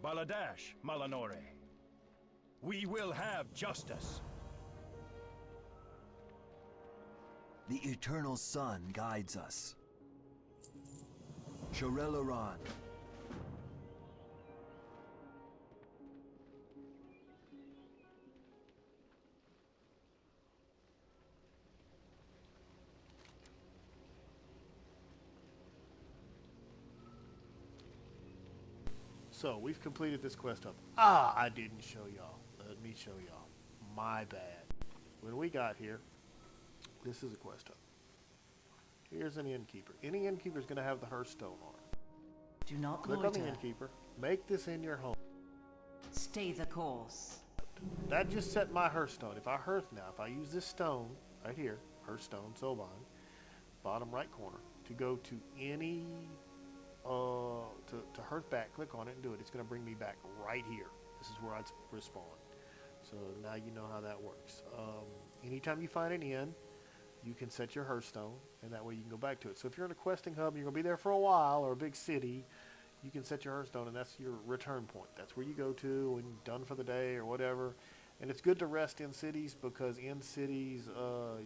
Baladash, Malanore. We will have justice. The eternal sun guides us. Shorelaran. So we've completed this quest hub. Ah, I didn't show y'all. Let me show y'all. My bad. When we got here, this is a quest hub. Here's an innkeeper. Any innkeeper is going to have the Hearthstone on it. Do not Click on loiter. the innkeeper. Make this in your home. Stay the course. That just set my Hearthstone. If I use this stone right here, Hearthstone, Soulbind, bottom right corner, to go to any, to Hearthback, click on it and do it. It's going to bring me back right here. This is where I'd respawn. So now you know how that works. Anytime you find an inn, you can set your Hearthstone, and that way you can go back to it. So if you're in a questing hub and you're going to be there for a while, or a big city, you can set your Hearthstone, and that's your return point. That's where you go to when you're done for the day or whatever. And it's good to rest in cities, because in cities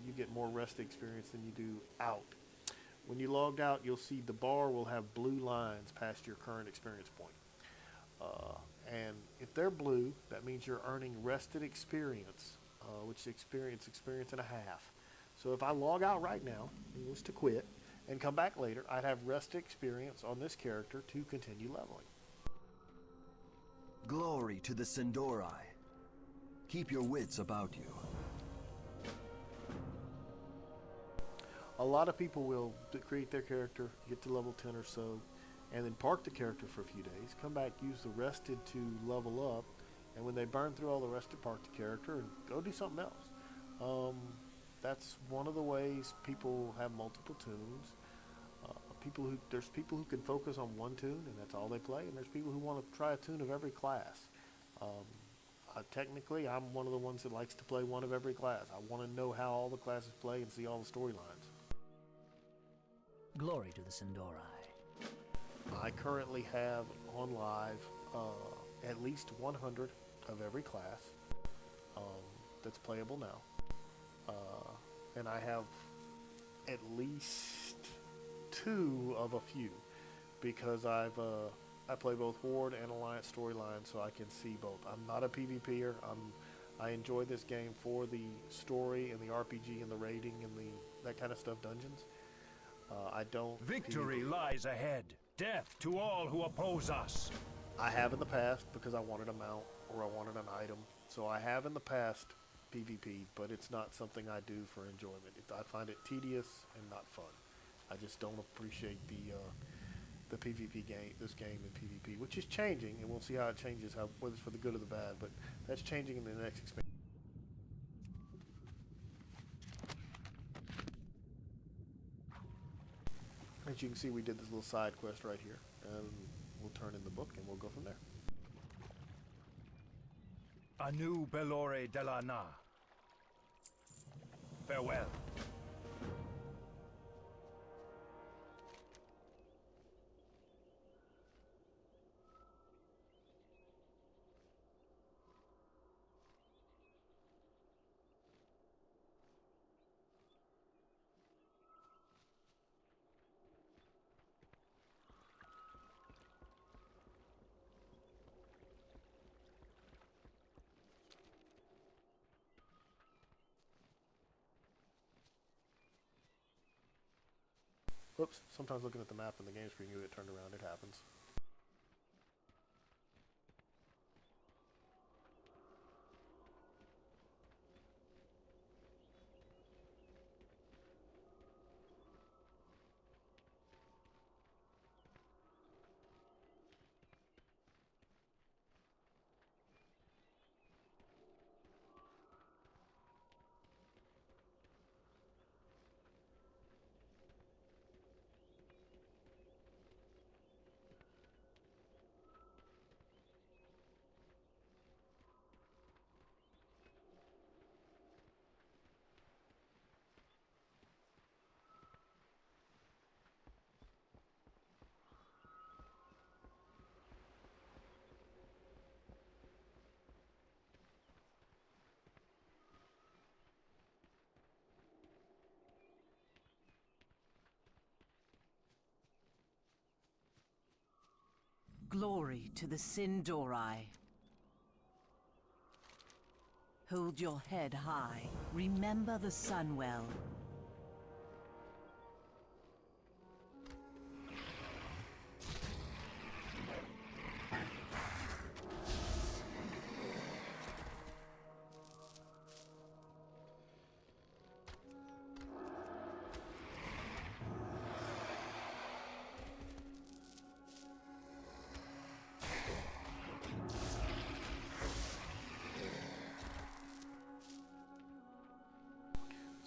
you get more rest experience than you do out. When you logged out, you'll see the bar will have blue lines past your current experience point. And if they're blue, that means you're earning rested experience, which experience and a half. So if I log out right now, and was to quit, and come back later, I'd have rested experience on this character to continue leveling. Glory to the Sindori. Keep your wits about you. A lot of people will create their character, get to level 10 or so, and then park the character for a few days, come back, use the rested to level up, and when they burn through all the rested, park the character and go do something else. That's one of the ways people have multiple tunes. There's people who can focus on one tune and that's all they play, and there's people who want to try a tune of every class. Technically, I'm one of the ones that likes to play one of every class. I want to know how all the classes play and see all the storylines. Glory to the Sindori. I currently have on live at least 100 of every class that's playable now. And I have at least 2 of a few, because I play both Horde and Alliance storylines, so I can see both. I'm not a PvPer. I enjoy this game for the story and the RPG and the raiding and that kind of stuff, dungeons. I don't. Victory PvP. lies ahead. Death to all who oppose us. I have in the past, because I wanted a mount or I wanted an item. So I have in the past PvP, but it's not something I do for enjoyment. I find it tedious and not fun. I just don't appreciate the PvP game, this game in PvP, which is changing, and we'll see how it changes, whether it's for the good or the bad, but that's changing in the next expansion. As you can see, we did this little side quest right here, and we'll turn in the book and we'll go from there. Anu Belore de la Na. Farewell. Whoops, sometimes looking at the map in the game screen, you get turned around, it happens. Glory to the Sindori. Hold your head high. Remember the Sunwell.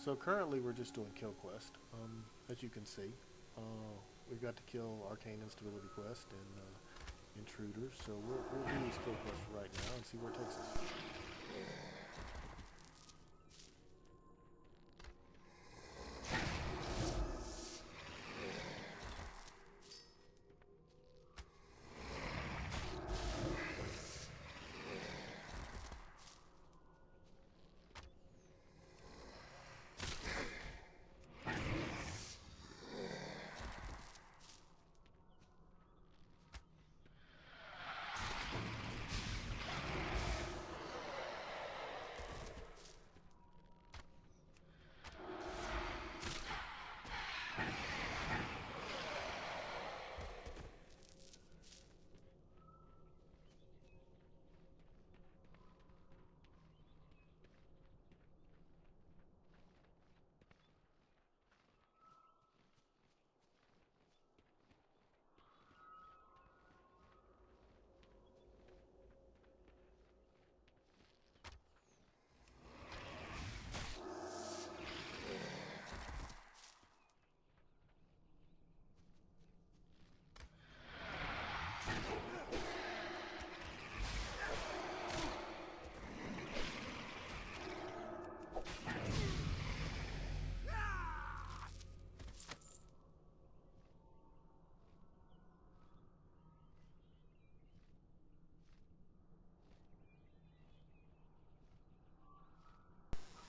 So currently we're just doing kill quest. As you can see, we've got to kill arcane instability quest and intruders. So we'll do these kill quests right now and see where it takes us.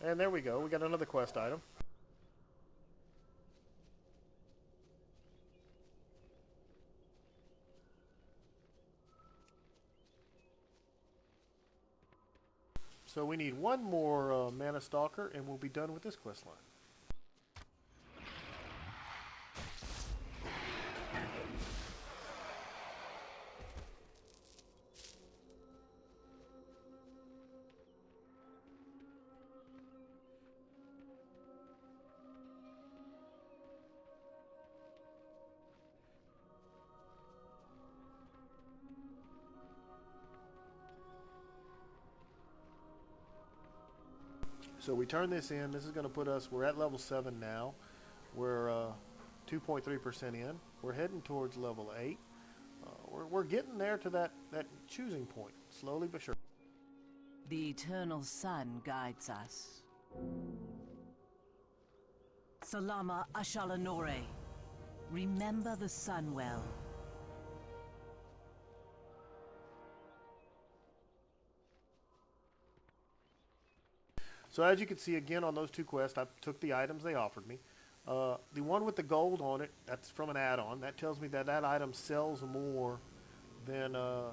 And there we go. We got another quest item. So we need one more Mana Stalker and we'll be done with this quest line. So we turn this in. This is going to put us, we're at level 7 now. We're 2.3% in. We're heading towards level 8. We're getting there to that choosing point, slowly but surely. The eternal sun guides us. Salama Ashalanore. Remember the sun well. So as you can see again on those two quests, I took the items they offered me. The one with the gold on it, that's from an add-on. That tells me that that item sells more than the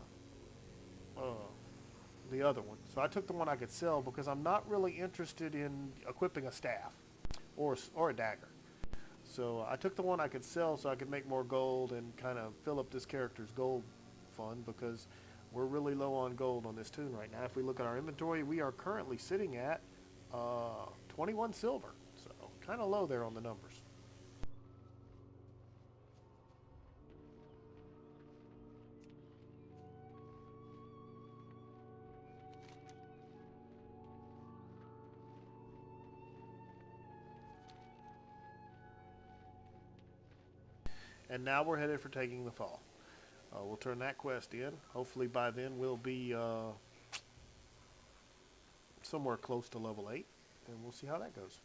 other one. So I took the one I could sell because I'm not really interested in equipping a staff or a dagger. So I took the one I could sell so I could make more gold and kind of fill up this character's gold fund because we're really low on gold on this toon right now. If we look at our inventory, we are currently sitting at 21 silver. So kind of low there on the numbers. And now we're headed for taking the fall. We'll turn that quest in. Hopefully by then we'll be somewhere close to level 8. And we'll see how that goes.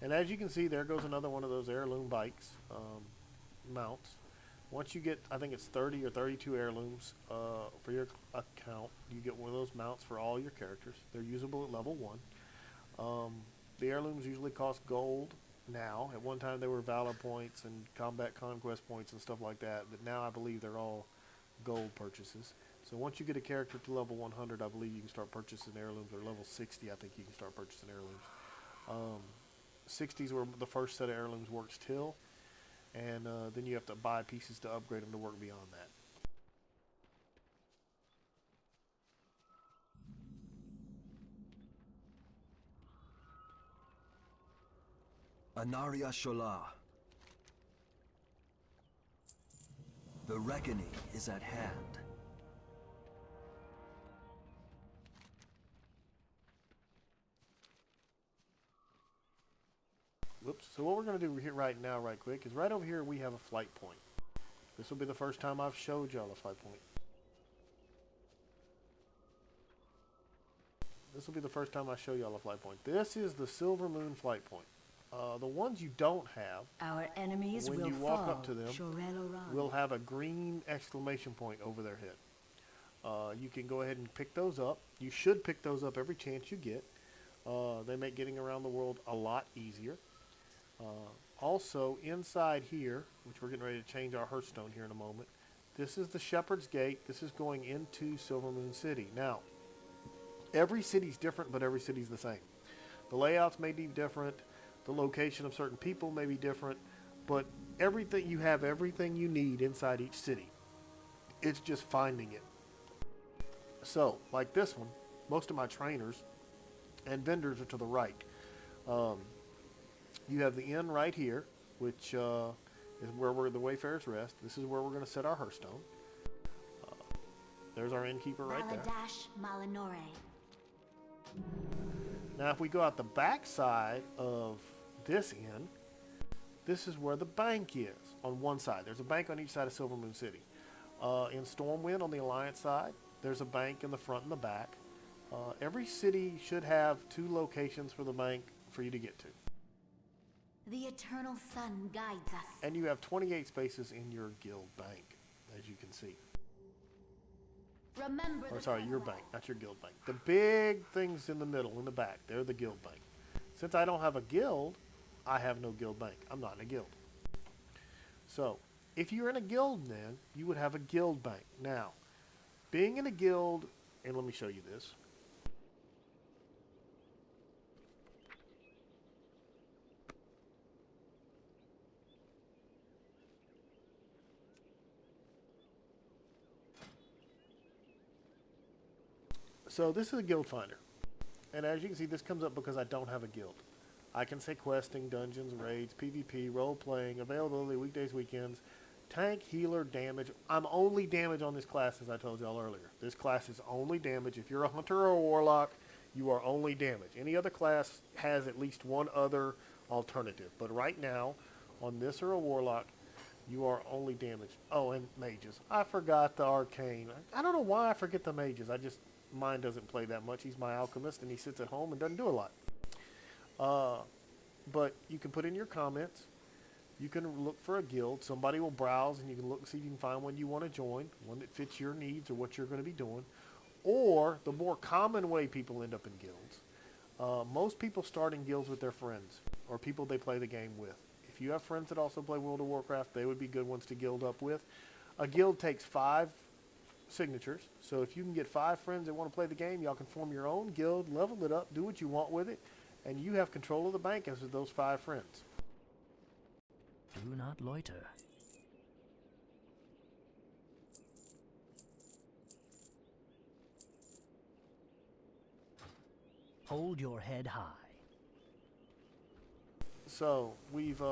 And as you can see, there goes another one of those heirloom bikes, mounts. Once you get, I think it's 30 or 32 heirlooms for your account, you get one of those mounts for all your characters. They're usable at level 1. The heirlooms usually cost gold now. At one time they were valor points and combat conquest points and stuff like that, but now I believe they're all gold purchases. So once you get a character to level 100, I believe you can start purchasing heirlooms, or level 60 I think you can start purchasing heirlooms. 60s where the first set of heirlooms works till, and then you have to buy pieces to upgrade them to work beyond that. Anaria Shola. The reckoning is at hand. Whoops. So what we're going to do here right now, right quick, is right over here we have a flight point. This will be the first time I've showed y'all a flight point. This will be the first time I show y'all a flight point. This is the Silver Moon flight point. The ones you don't have, Our enemies when will you walk fall. up to them, Shorel will have a green exclamation point over their head. You can go ahead and pick those up. You should pick those up every chance you get. They make getting around the world a lot easier. Also, inside here, which we're getting ready to change our Hearthstone here in a moment, this is the Shepherd's Gate. This is going into Silver Moon City. Now, every city's different, but every city's the same. The layouts may be different. The location of certain people may be different, but everything, you have everything you need inside each city. It's just finding it. So, like this one, most of my trainers and vendors are to the right. You have the inn right here, which is where the Wayfarers rest. This is where we're going to set our Hearthstone. There's our innkeeper right there. Valadash Malinore. Now, if we go out the back side of this inn, this is where the bank is on one side. There's a bank on each side of Silver Moon City. In Stormwind on the Alliance side, there's a bank in the front and the back. Every city should have 2 locations for the bank for you to get to. The eternal sun guides us. And you have 28 spaces in your guild bank, as you can see. Remember Or the sorry, your sunlight. bank, not your guild bank. The big things in the middle, in the back, they're the guild bank. Since I don't have a guild, I have no guild bank. I'm not in a guild. So, if you're in a guild then, you would have a guild bank. Now, being in a guild, and let me show you this. So this is a guild finder. And as you can see, this comes up because I don't have a guild. I can say questing, dungeons, raids, PvP, role-playing, availability, weekdays, weekends, tank, healer, damage. I'm only damage on this class, as I told y'all earlier. This class is only damage. If you're a hunter or a warlock, you are only damage. Any other class has at least one other alternative. But right now, on this or a warlock, you are only damage. Oh, and mages. I forgot the arcane. I don't know why I forget the mages. Mine doesn't play that much. He's my alchemist, and he sits at home and doesn't do a lot. But you can put in your comments. You can look for a guild. Somebody will browse, and you can look and see if you can find one you want to join, one that fits your needs or what you're going to be doing. Or the more common way people end up in guilds. Most people start in guilds with their friends or people they play the game with. If you have friends that also play World of Warcraft, they would be good ones to guild up with. A guild takes 5 signatures. So if you can get 5 friends that want to play the game, y'all can form your own guild, level it up, do what you want with it, and you have control of the bank as with those 5 friends. Do not loiter. Hold your head high. So we've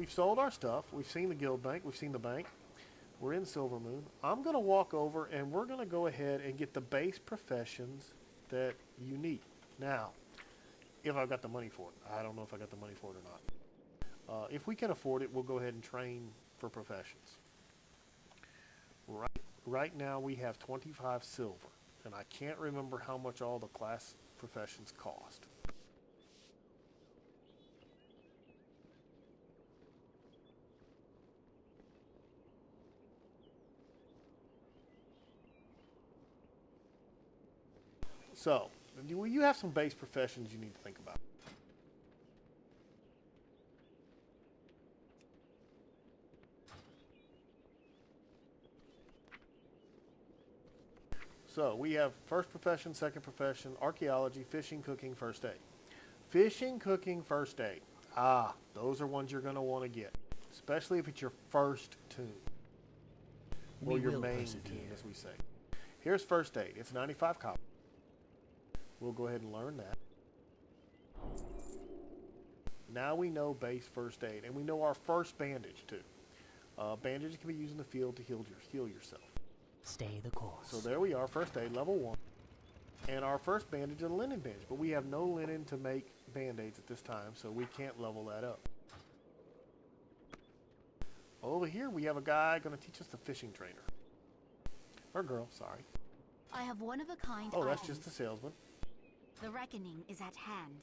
sold our stuff. We've seen the guild bank. We've seen the bank. We're in Silver Moon. I'm going to walk over and we're going to go ahead and get the base professions that you need. Now, if I've got the money for it. I don't know if I got the money for it or not. If we can afford it, we'll go ahead and train for professions. Right now we have 25 silver, and I can't remember how much all the class professions cost. So, you have some base professions you need to think about. So, we have first profession, second profession, archaeology, fishing, cooking, first aid. Fishing, cooking, first aid. Ah, those are ones you're going to want to get, especially if it's your first tune. Or We your will main persevere. tune, as we say. Here's first aid. It's 95 copper. We'll go ahead and learn that. Now we know base first aid, and we know our first bandage too. Bandages can be used in the field to heal yourself. Stay the course. So there we are, first aid, level 1. And our first bandage is a linen bandage, but we have no linen to make band-aids at this time, so we can't level that up. Over here we have a guy going to teach us the fishing trainer. Or girl, sorry. I have one-of-a-kind Oh, that's items. just the salesman. The reckoning is at hand.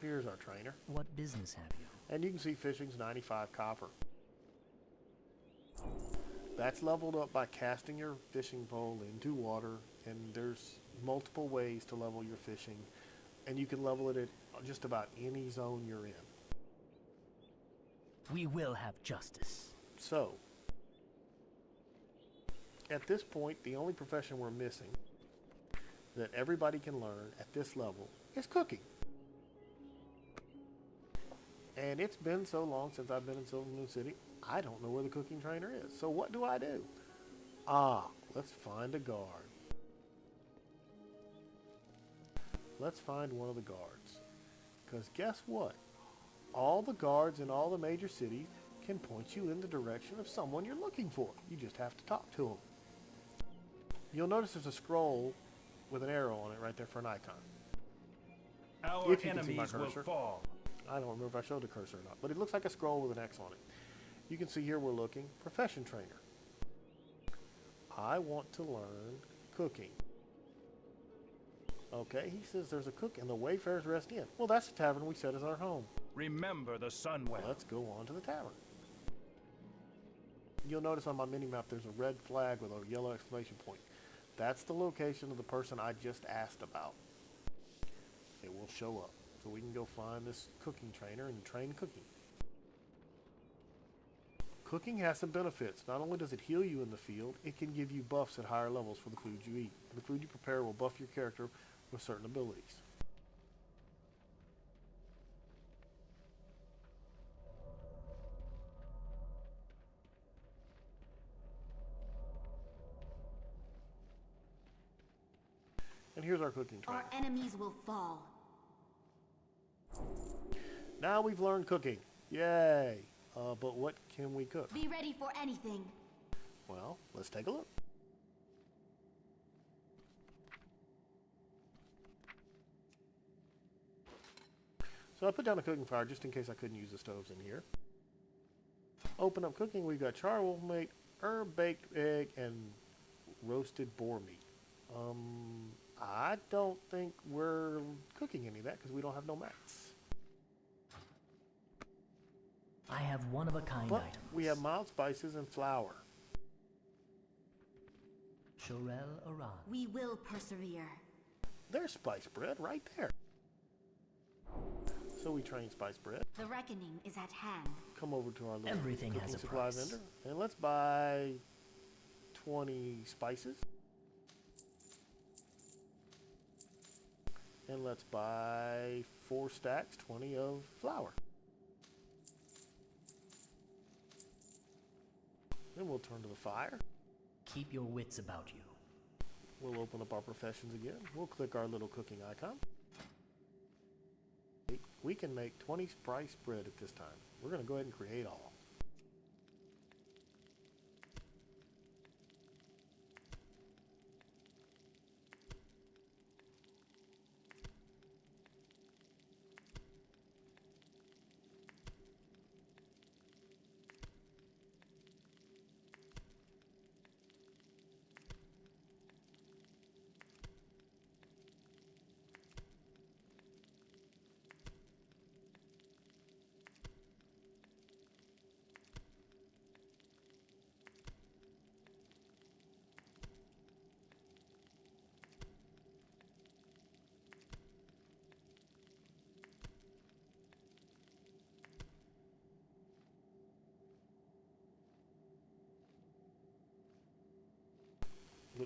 Here's our trainer. What business have you? And you can see fishing's 95 copper. That's leveled up by casting your fishing pole into water, and there's multiple ways to level your fishing, and you can level it at just about any zone you're in. We will have justice. So, at this point, the only profession we're missing that everybody can learn at this level is cooking. And it's been so long since I've been in Silver Moon City, I don't know where the cooking trainer is. So what do? Let's find a guard. Let's find one of the guards. Because guess what? All the guards in all the major cities can point you in the direction of someone you're looking for. You just have to talk to them. You'll notice there's a scroll with an arrow on it right there for an icon. Our If you can see my enemies will cursor. fall. I don't remember if I showed the cursor or not, but it looks like a scroll with an X on it. You can see here we're looking, profession trainer. I want to learn cooking. Okay, he says there's a cook in the Wayfarer's Rest Inn. Well, that's the tavern we set as our home. Remember the Sunwell. Let's go on to the tavern. You'll notice on my mini-map there's a red flag with a yellow exclamation point. That's the location of the person I just asked about. It will show up. So we can go find this cooking trainer and train cooking. Cooking has some benefits. Not only does it heal you in the field, it can give you buffs at higher levels for the food you eat. The food you prepare will buff your character with certain abilities. And here's our cooking trainer. Our enemies will fall. Now we've learned cooking. Yay! But what can we cook? Be ready for anything. Well, let's take a look. So I put down a cooking fire just in case I couldn't use the stoves in here. Open up cooking. We've got charwolf meat, herb-baked egg, and roasted boar meat. I don't think we're cooking any of that because we don't have no mats. I have one-of-a-kind But items. we have mild spices and flour. Shorel Aran. We will persevere. There's spice bread right there. So we train spice bread. The reckoning is at hand. Come over to our little Everything cooking has a supply price. vendor, and let's buy 20 spices. And let's buy 4 stacks, 20 of flour. Then we'll turn to the fire. Keep your wits about you. We'll open up our professions again. We'll click our little cooking icon. We can make 20 spice bread at this time. We're going to go ahead and create all.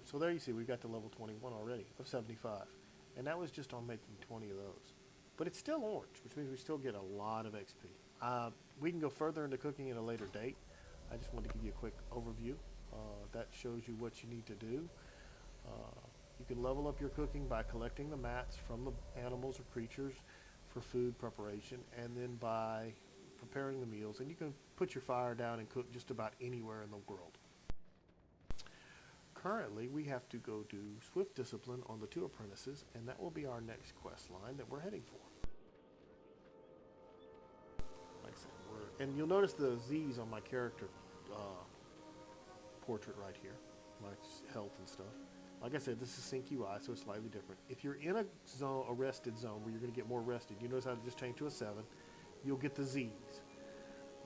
So there you see we got to level 21 already of 75. And that was just on making 20 of those. But it's still orange, which means we still get a lot of XP. We can go further into cooking at a later date. I just wanted to give you a quick overview. That shows you what you need to do. You can level up your cooking by collecting the mats from the animals or creatures for food preparation, and then by preparing the meals. And you can put your fire down and cook just about anywhere in the world. Currently, we have to go do Swift Discipline on the 2 apprentices, and that will be our next quest line that we're heading for. Like I said, and you'll notice the Z's on my character portrait right here, my health and stuff. Like I said, this is Sync UI, so it's slightly different. If you're in a zone, a rested zone, where you're going to get more rested, you notice how to just change to a 7, you'll get the Z's.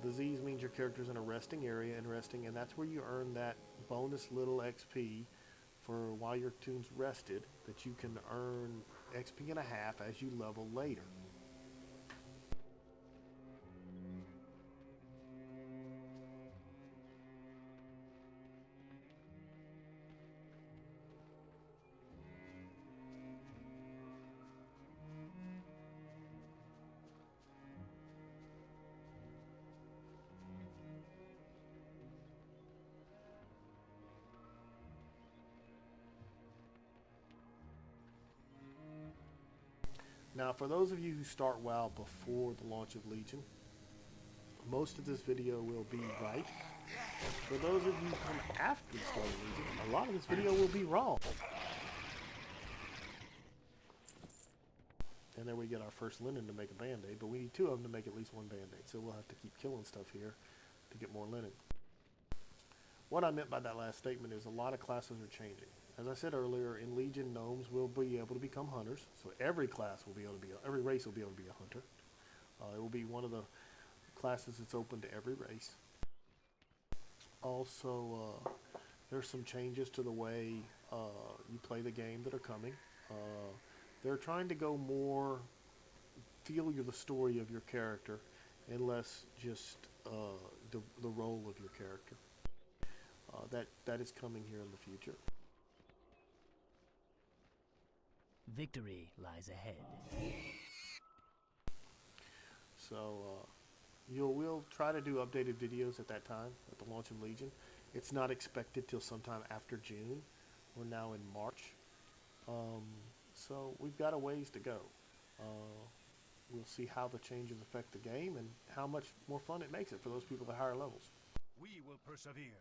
The Z's means your character's in a resting area and resting, and that's where you earn that bonus little XP for while your tune's rested, that you can earn XP and a half as you level later. Now, for those of you who start WoW before the launch of Legion, most of this video will be right. For those of you who come after the start of Legion, a lot of this video will be wrong. And then we get our first linen to make a band-aid, but we need 2 of them to make at least 1 band-aid, so we'll have to keep killing stuff here to get more linen. What I meant by that last statement is a lot of classes are changing. As I said earlier, in Legion, gnomes will be able to become hunters, so every class will be able to be, every race will be able to be a hunter. It will be one of the classes that's open to every race. Also, there's some changes to the way you play the game that are coming. They're trying to go more feel the story of your character and less just the role of your character. That is coming here in the future. Victory lies ahead. So we'll try to do updated videos at that time, at the launch of Legion. It's not expected till sometime after June. We're now in March. So we've got a ways to go. We'll see how the changes affect the game and how much more fun it makes it for those people at higher levels. We will persevere.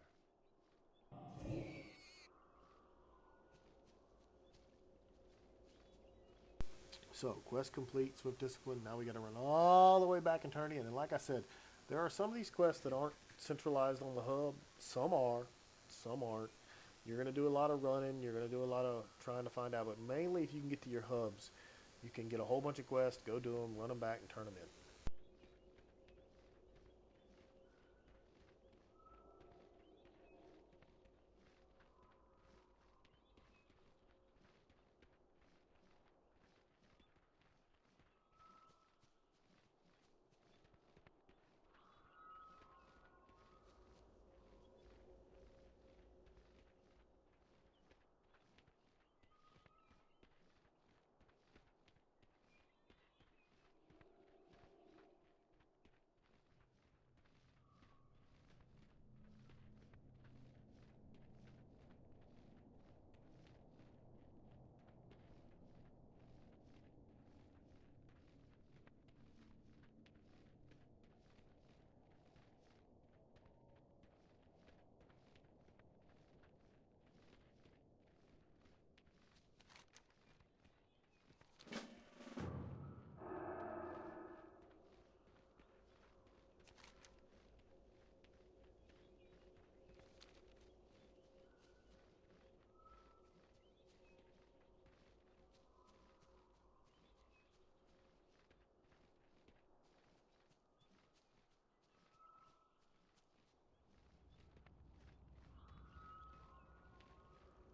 So, quest complete, Swift Discipline. Now we got to run all the way back in Eternia. And like I said, there are some of these quests that aren't centralized on the hub. Some are, some aren't. You're going to do a lot of running. You're going to do a lot of trying to find out. But mainly, if you can get to your hubs, you can get a whole bunch of quests, go do them, run them back, and turn them in.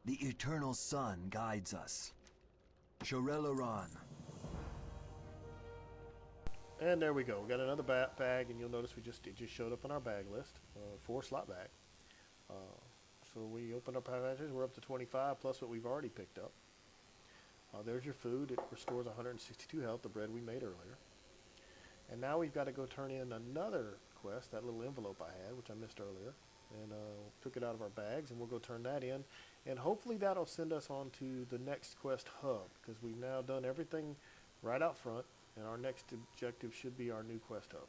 The eternal sun guides us. Shorelaran. And there we go. We got another bag, and you'll notice it just showed up on our bag list. 4 slot bag. So So we open up our hatches. We're up to 25 plus what we've already picked up. There's your food. It restores 162 health, the bread we made earlier. And now we've got to go turn in another quest, that little envelope I had, which I missed earlier. And took it out of our bags, and we'll go turn that in. And hopefully that'll send us on to the next quest hub, because we've now done everything right out front, and our next objective should be our new quest hub.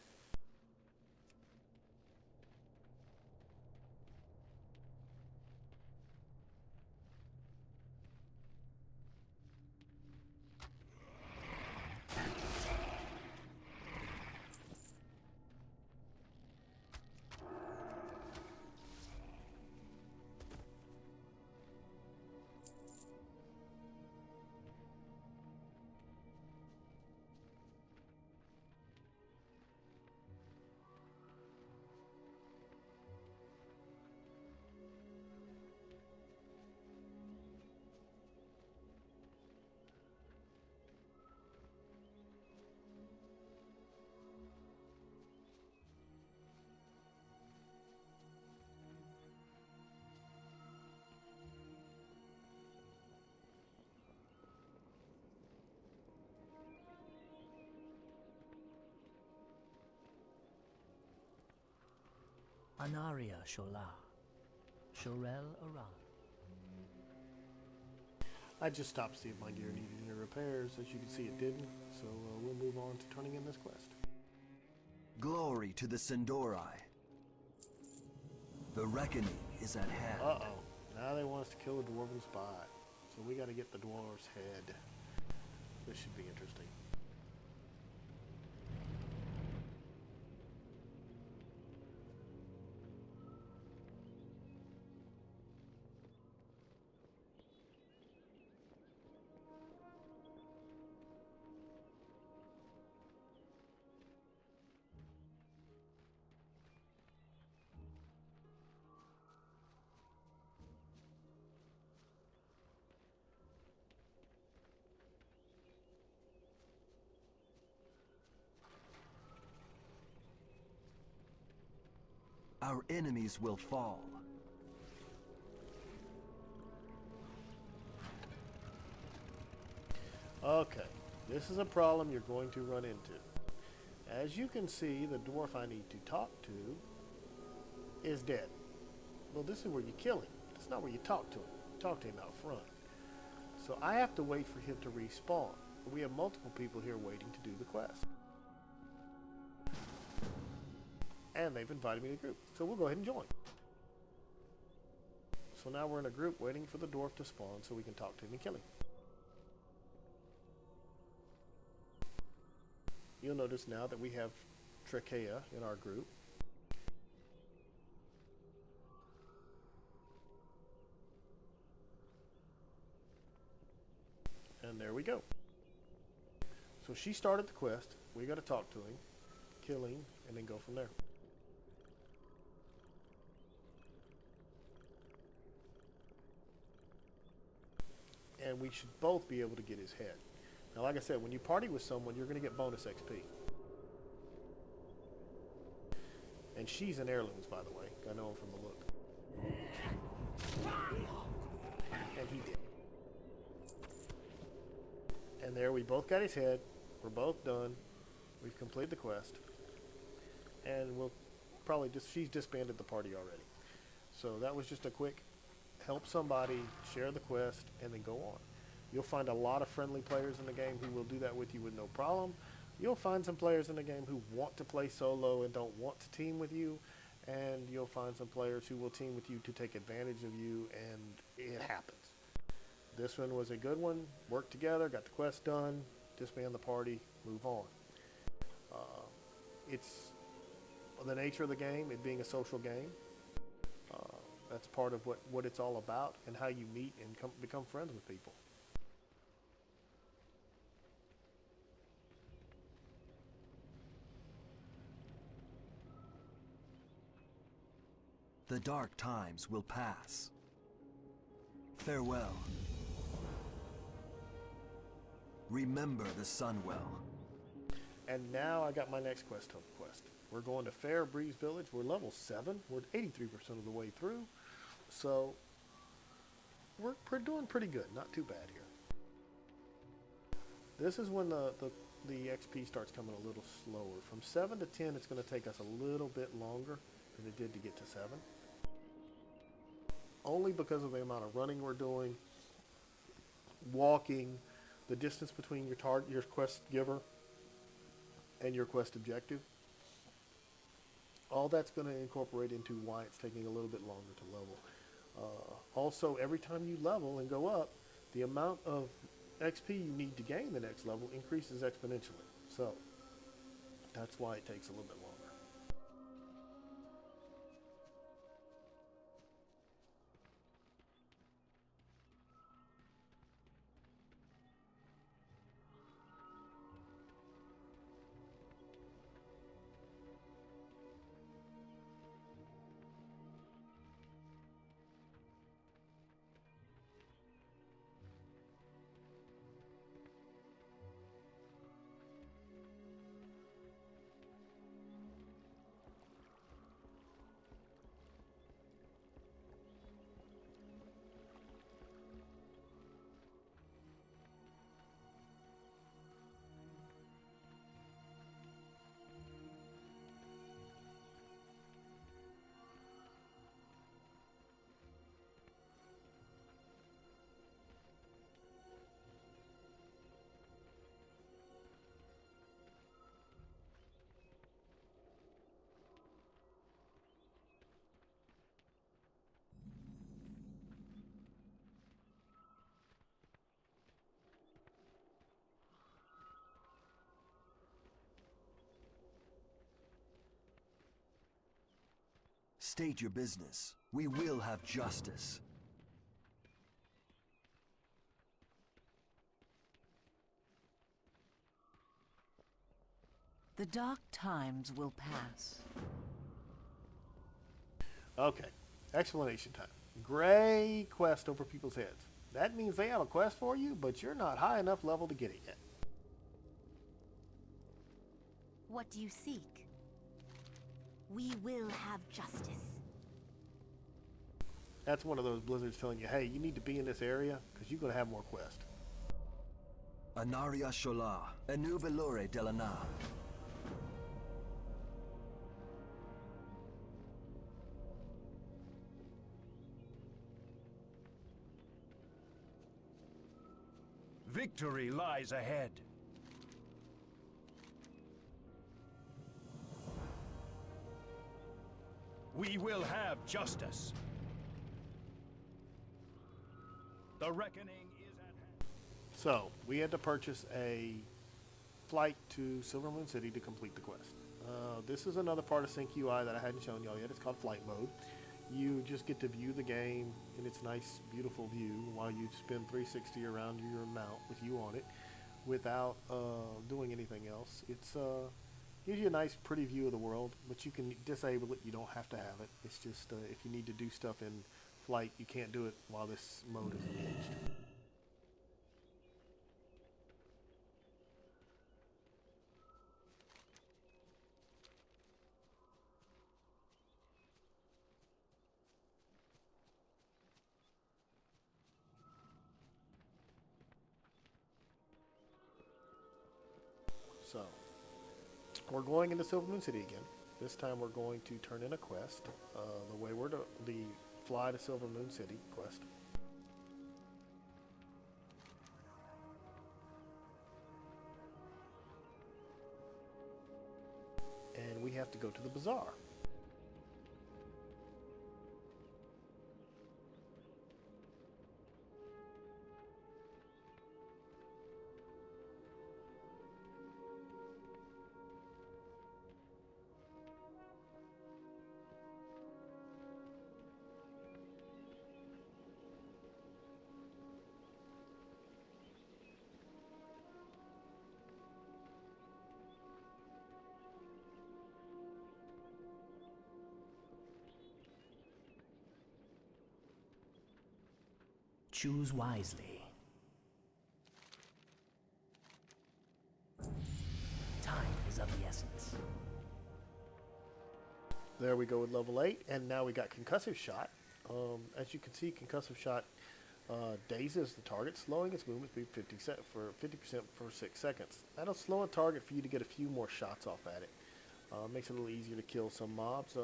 Anaria Shola. Shorel Aran. I just stopped to see if my gear needed any repairs. As you can see, it didn't. So we'll move on to turning in this quest. Glory to the Sindorai. The reckoning is at hand. Uh-oh. Now they want us to kill a dwarven spy. So we got to get the dwarf's head. This should be interesting. Our enemies will fall. Okay, this is a problem you're going to run into. As you can see, the dwarf I need to talk to is dead. Well, this is where you kill him. It's not where you talk to him. Talk to him out front. So I have to wait for him to respawn. We have multiple people here waiting to do the quest. And they've invited me to the group. So we'll go ahead and join. So now we're in a group waiting for the dwarf to spawn so we can talk to him and kill him. You'll notice now that we have Trachea in our group. And there we go. So she started the quest. We got to talk to him, kill him, and then go from there. And we should both be able to get his head. Now, like I said, when you party with someone, you're going to get bonus XP. And she's in heirlooms, by the way. I know him from the look. And he did. And there, we both got his head. We're both done. We've completed the quest. And we'll probably she's disbanded the party already. So that was just a quick help somebody, share the quest, and then go on. You'll find a lot of friendly players in the game who will do that with you with no problem. You'll find some players in the game who want to play solo and don't want to team with you. And you'll find some players who will team with you to take advantage of you, and it happens. This one was a good one. Worked together, got the quest done, disband the party, move on. It's the nature of the game, it being a social game. That's part of what it's all about, and how you meet and become friends with people. The dark times will pass. Farewell. Remember the Sunwell. And now I got my next quest hub quest. We're going to Fair Breeze Village. We're level 7. We're 83% of the way through. So we're doing pretty good. Not too bad here. This is when the XP starts coming a little slower. From 7 to 10, it's going to take us a little bit longer than it did to get to 7. Only because of the amount of running we're doing, walking, the distance between your quest giver and your quest objective. All that's going to incorporate into why it's taking a little bit longer to level. Also, every time you level and go up, the amount of XP you need to gain the next level increases exponentially. So that's why it takes a little bit longer. State your business. We will have justice. The dark times will pass. Okay, explanation time. Great quest over people's heads. That means they have a quest for you, but you're not high enough level to get it yet. What do you seek? We will have justice. That's one of those blizzards telling you, hey, you need to be in this area because you're going to have more quests. Anaria Shola, Enu Velore Delana. Victory lies ahead. We will have justice. The reckoning is at hand. So, we had to purchase a flight to Silver Moon City to complete the quest. This is another part of Sync UI that I hadn't shown y'all yet. It's called Flight Mode. You just get to view the game in its nice, beautiful view while you spin 360 around your mount with you on it without doing anything else. It's gives you a nice, pretty view of the world, but you can disable it. You don't have to have it. It's just if you need to do stuff in flight, you can't do it while this mode is engaged. So, we're going into Silver Moon City again. This time we're going to turn in a quest. The Wayward, the Fly to Silver Moon City quest. And we have to go to the bazaar. Choose wisely. Time is of the essence. There we go with level 8, and now we got concussive shot. As you can see, concussive shot dazes the target, slowing its movement speed 50% for 6 seconds. That'll slow a target for you to get a few more shots off at it. Makes it a little easier to kill some mobs,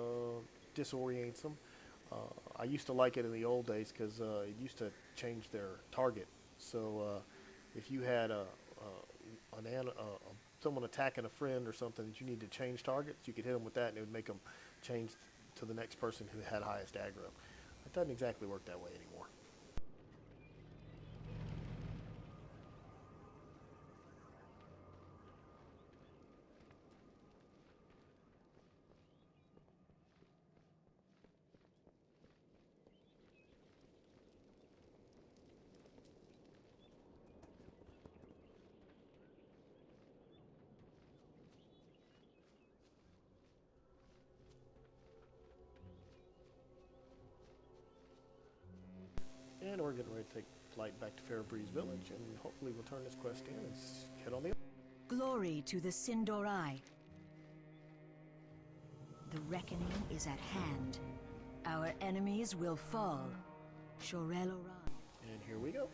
disorients them. I used to like it in the old days because it used to change their target. So if you had someone attacking a friend or something that you need to change targets, you could hit them with that and it would make them change to the next person who had highest aggro. It doesn't exactly work that way anymore. And we're getting ready to take flight back to Fairbreeze Village, and hopefully we'll turn this quest in and head on the... Glory to the Sindorai. The reckoning is at hand. Our enemies will fall. Shoreloran. And here we go.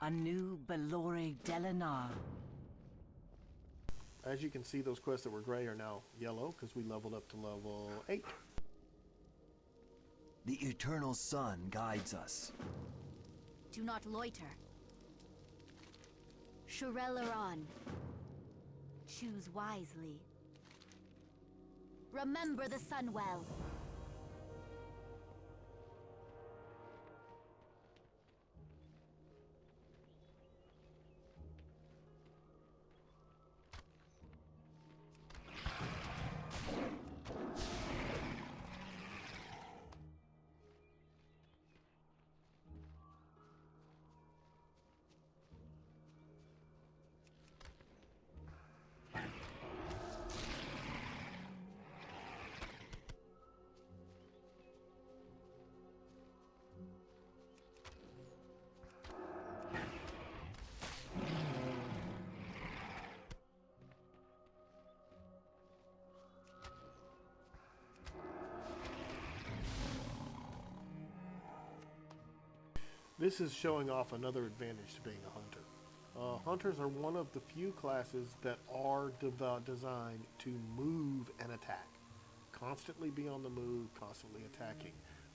A new Belore Delanar. As you can see, those quests that were gray are now yellow because we leveled up to level 8. The eternal sun guides us. Do not loiter. Shurelaron. Choose wisely. Remember the Sunwell. This is showing off another advantage to being a hunter. Hunters are one of the few classes that are designed to move and attack. Constantly be on the move, constantly attacking.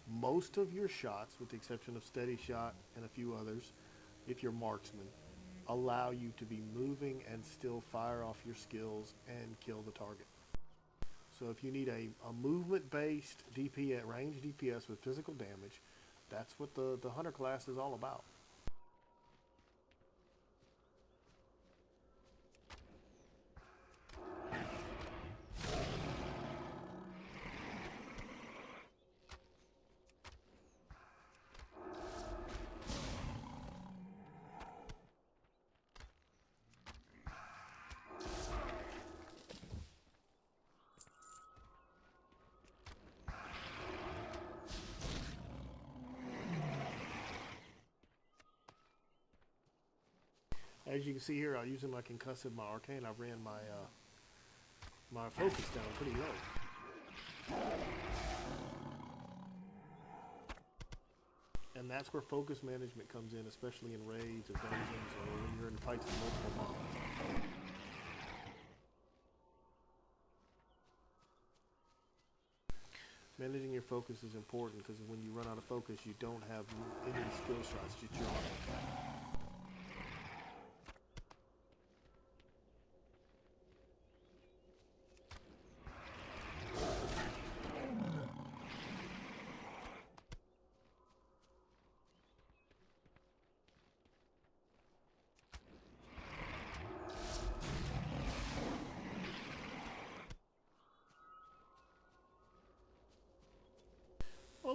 Most of your shots, with the exception of steady shot and a few others, if you're marksman, allow you to be moving and still fire off your skills and kill the target. So if you need a movement-based DPS, range DPS with physical damage, that's what the hunter class is all about. As you can see here, I'm using my concussive, my arcane. I ran my my focus down pretty low. And that's where focus management comes in, especially in raids or dungeons or when you're in fights with multiple mobs. Managing your focus is important because when you run out of focus, you don't have any skill shots that you're on attack.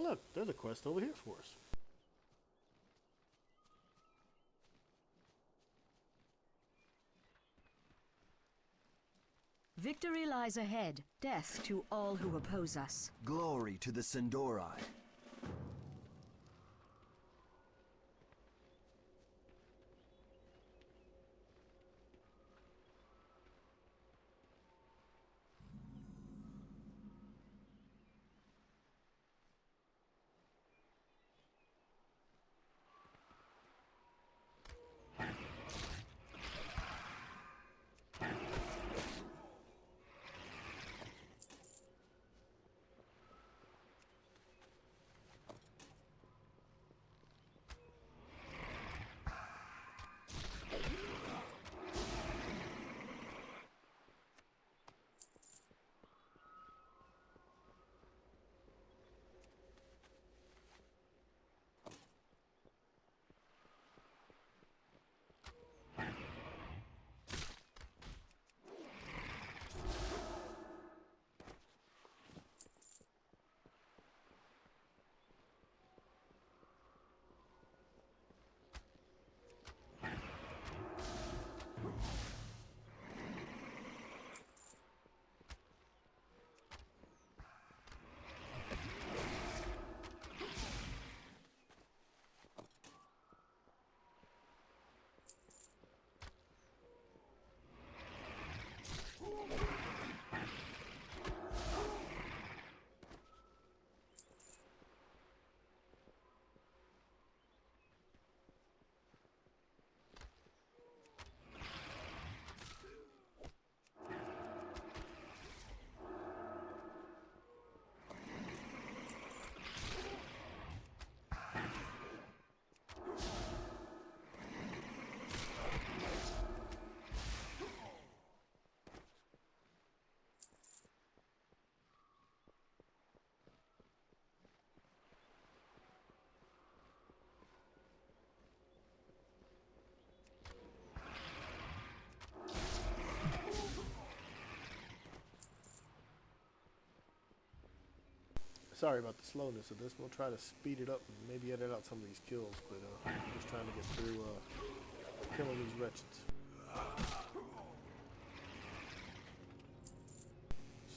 Oh look, there's a quest over here for us. Victory lies ahead. Death to all who oppose us. Glory to the Sindori. Sorry about the slowness of this. We'll try to speed it up and maybe edit out some of these kills, but just trying to get through killing these wretches.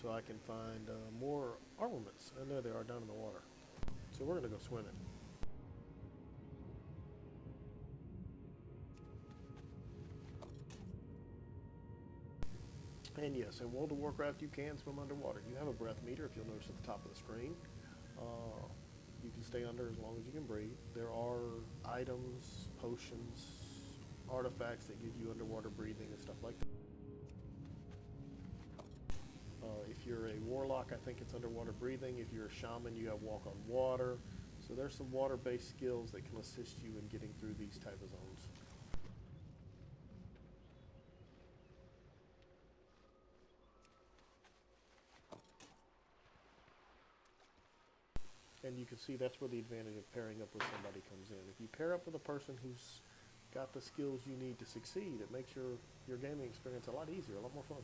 So I can find more armaments. And there they are down in the water. So we're going to go swimming. And yes, in World of Warcraft you can swim underwater. You have a breath meter, if you'll notice at the top of the screen. You can stay under as long as you can breathe. There are items, potions, artifacts that give you underwater breathing and stuff like that. If you're a warlock, I think it's underwater breathing. If you're a shaman, you have walk on water. So there's some water-based skills that can assist you in getting through these type of zones. And you can see that's where the advantage of pairing up with somebody comes in. If you pair up with a person who's got the skills you need to succeed, it makes your gaming experience a lot easier, a lot more fun.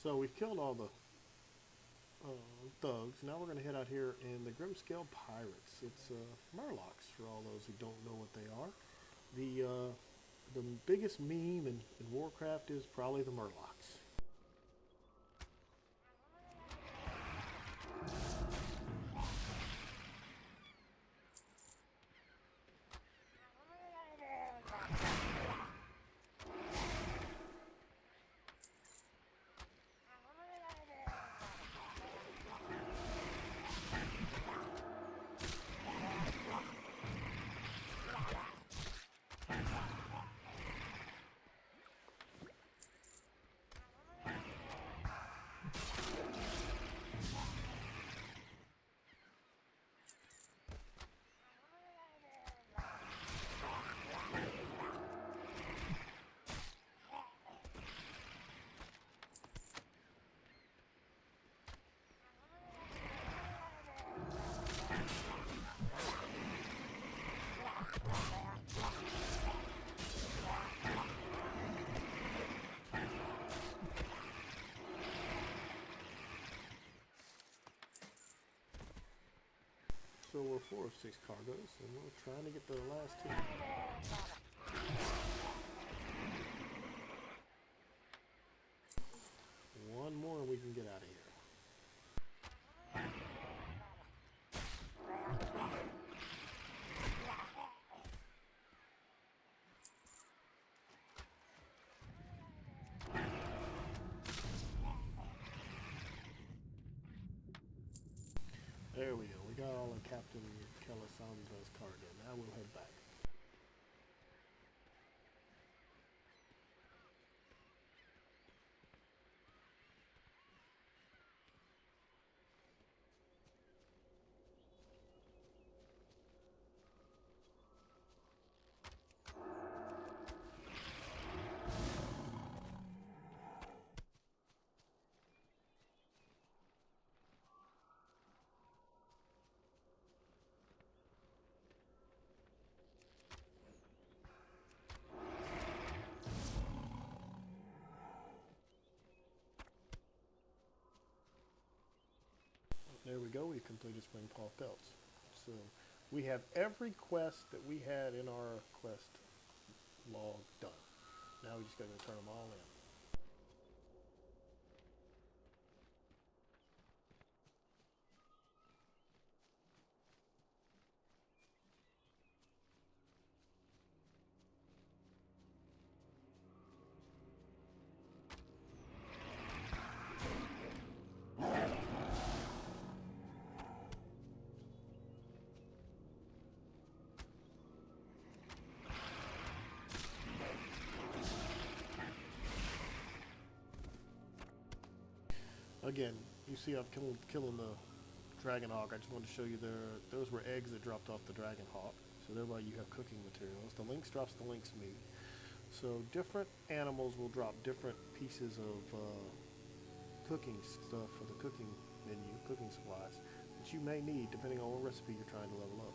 So we've killed all the thugs. Now we're going to head out here in the Grimscale Pirates. It's Murlocs, for all those who don't know what they are. The biggest meme in Warcraft is probably the Murlocs. So we're 4 of 6 cargoes, and we're trying to get the last 2. One more and we can get out of here. There we go. We got all of Captain Calisandra's cargo. Now we'll head back. There we go, we completed Spring Paul Pelts. So we have every quest that we had in our quest log done. Now we just got to turn them all in. Again, you see I'm killing the Dragon Hawk. I just wanted to show you those were eggs that dropped off the Dragon Hawk. So thereby you have cooking materials. The Lynx drops the Lynx meat. So different animals will drop different pieces of cooking stuff for the cooking menu, cooking supplies, that you may need depending on what recipe you're trying to level up.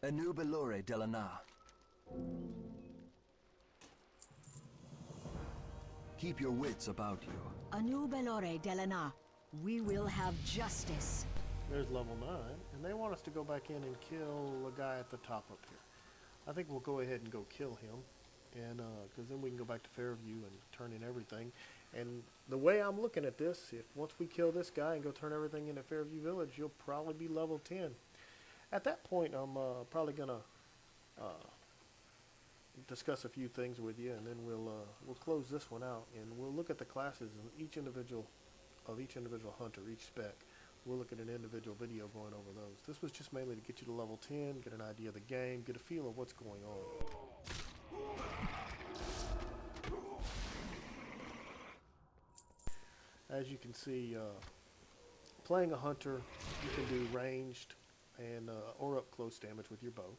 Enubelore Delana. Keep your wits about you. Anu Belore Delana, we will have justice. There's level 9, and they want us to go back in and kill the guy at the top up here. I think we'll go ahead and go kill him, and because then we can go back to Fairview and turn in everything. And the way I'm looking at this, if once we kill this guy and go turn everything in at Fairview Village, you'll probably be level 10. At that point, I'm probably gonna discuss a few things with you, and then we'll close this one out, and we'll look at the classes of each individual hunter, each spec. We'll look at an individual video going over those. This was just mainly to get you to level 10, get an idea of the game, get a feel of what's going on. As you can see, playing a hunter, you can do ranged and or up close damage with your bow.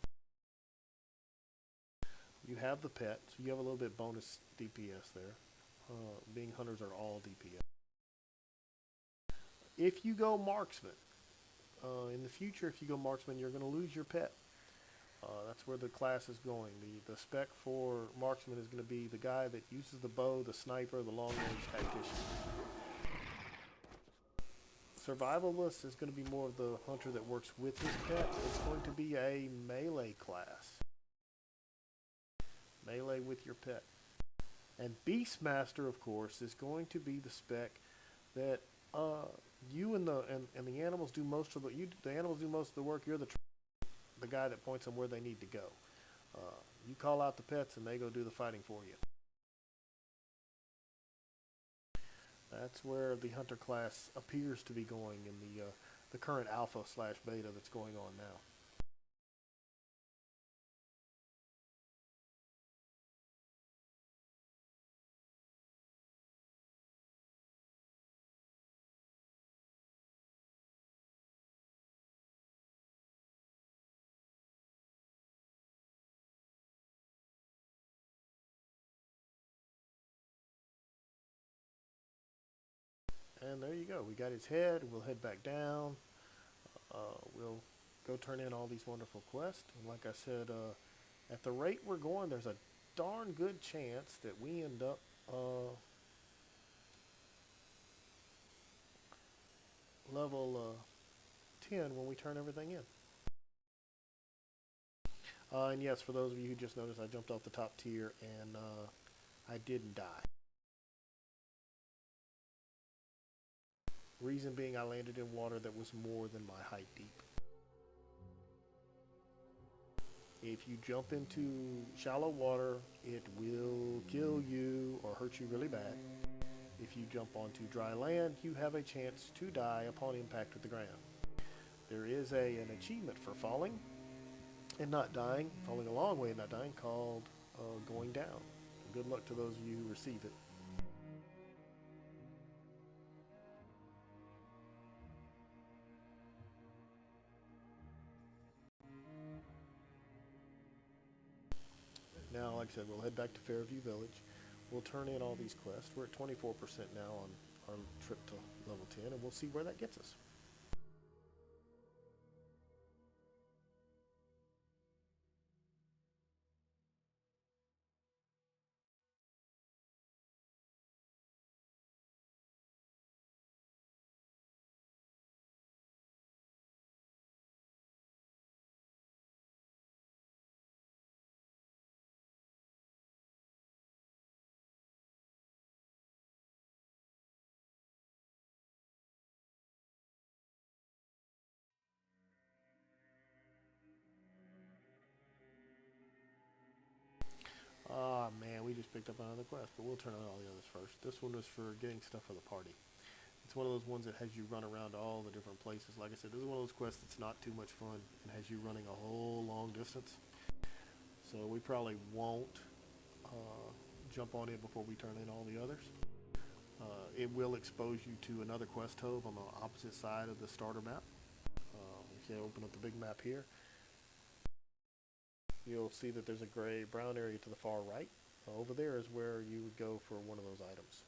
You have the pet, so you have a little bit bonus DPS there. Being hunters are all DPS. If you go marksman, in the future, if you go marksman, you're going to lose your pet. That's where the class is going. The spec for marksman is going to be the guy that uses the bow, the sniper, the long-range tactician. Survivalist is going to be more of the hunter that works with his pet. It's going to be a melee class. Melee with your pet. And Beastmaster, of course, is going to be the spec that you and the animals do most of the animals do most of the work. You're the guy that points them where they need to go. You call out the pets and they go do the fighting for you. That's where the hunter class appears to be going in the current alpha/beta that's going on now. And there you go. We got his head. We'll head back down. We'll go turn in all these wonderful quests. And like I said, at the rate we're going, there's a darn good chance that we end up level 10 when we turn everything in. And yes, for those of you who just noticed, I jumped off the top tier and I didn't die. Reason being, I landed in water that was more than my height deep. If you jump into shallow water, it will kill you or hurt you really bad. If you jump onto dry land, you have a chance to die upon impact with the ground. There is an achievement for falling and not dying, falling a long way and not dying, called going down. Good luck to those of you who receive it. Now, like I said, we'll head back to Fairview Village. We'll turn in all these quests. We're at 24% now on our trip to level 10, and we'll see where that gets us. Ah, man, we just picked up another quest, but we'll turn on all the others first. This one was for getting stuff for the party. It's one of those ones that has you run around to all the different places. Like I said, this is one of those quests that's not too much fun and has you running a whole long distance. So we probably won't jump on it before we turn in all the others. It will expose you to another quest hub on the opposite side of the starter map. If you open up the big map here, you'll see that there's a gray-brown area to the far right. Over there is where you would go for one of those items.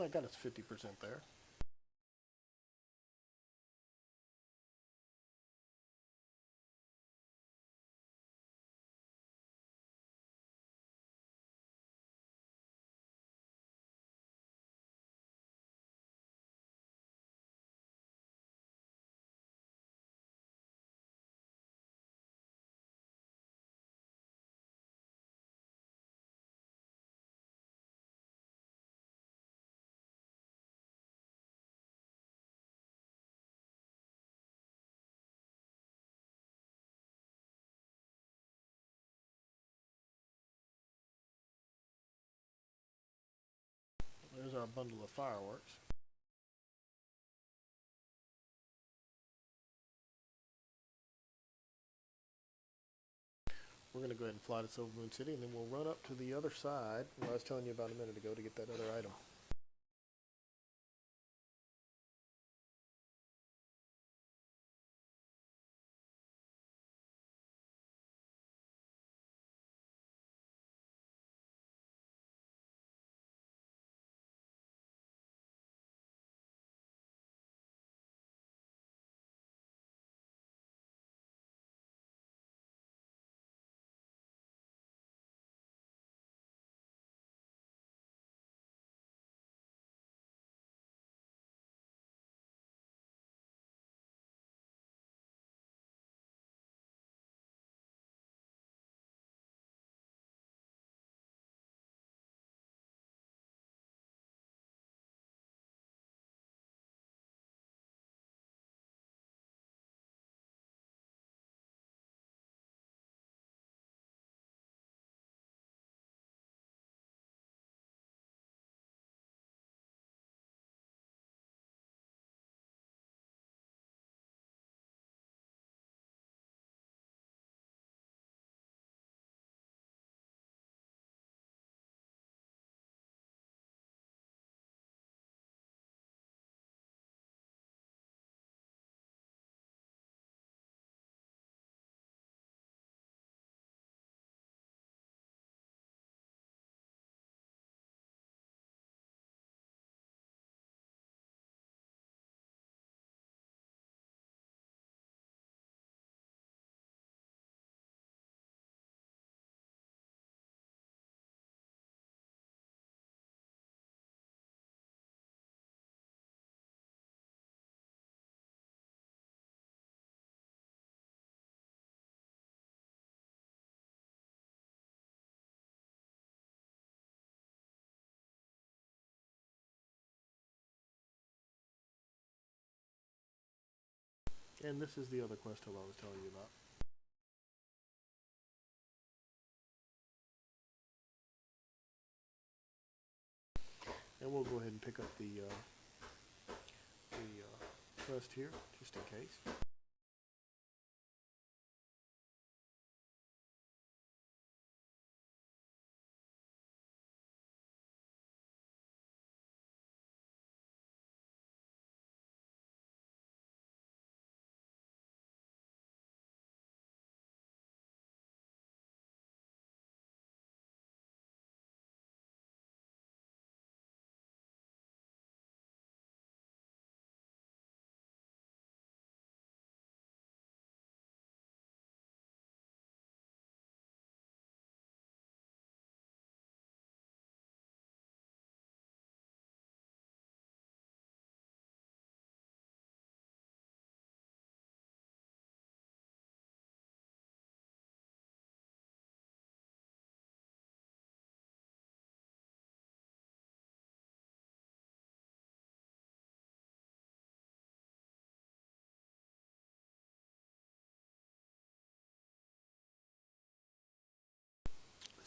that got us 50% there. There's our bundle of fireworks. We're going to go ahead and fly to Silver Moon City, and then we'll run up to the other side, where I was telling you about a minute ago, to get that other item. And this is the other quest hub I was telling you about. And we'll go ahead and pick up the quest here, just in case.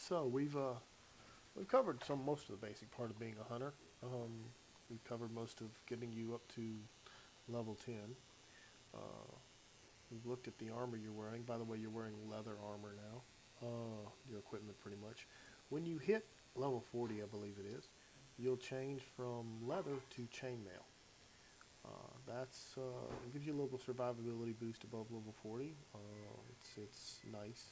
So we've covered most of the basic part of being a hunter. We've covered most of getting you up to level 10. We've looked at the armor you're wearing. By the way, you're wearing leather armor now. Your equipment, pretty much. When you hit level 40, I believe it is, you'll change from leather to chainmail. It gives you a little survivability boost above level 40. It's nice.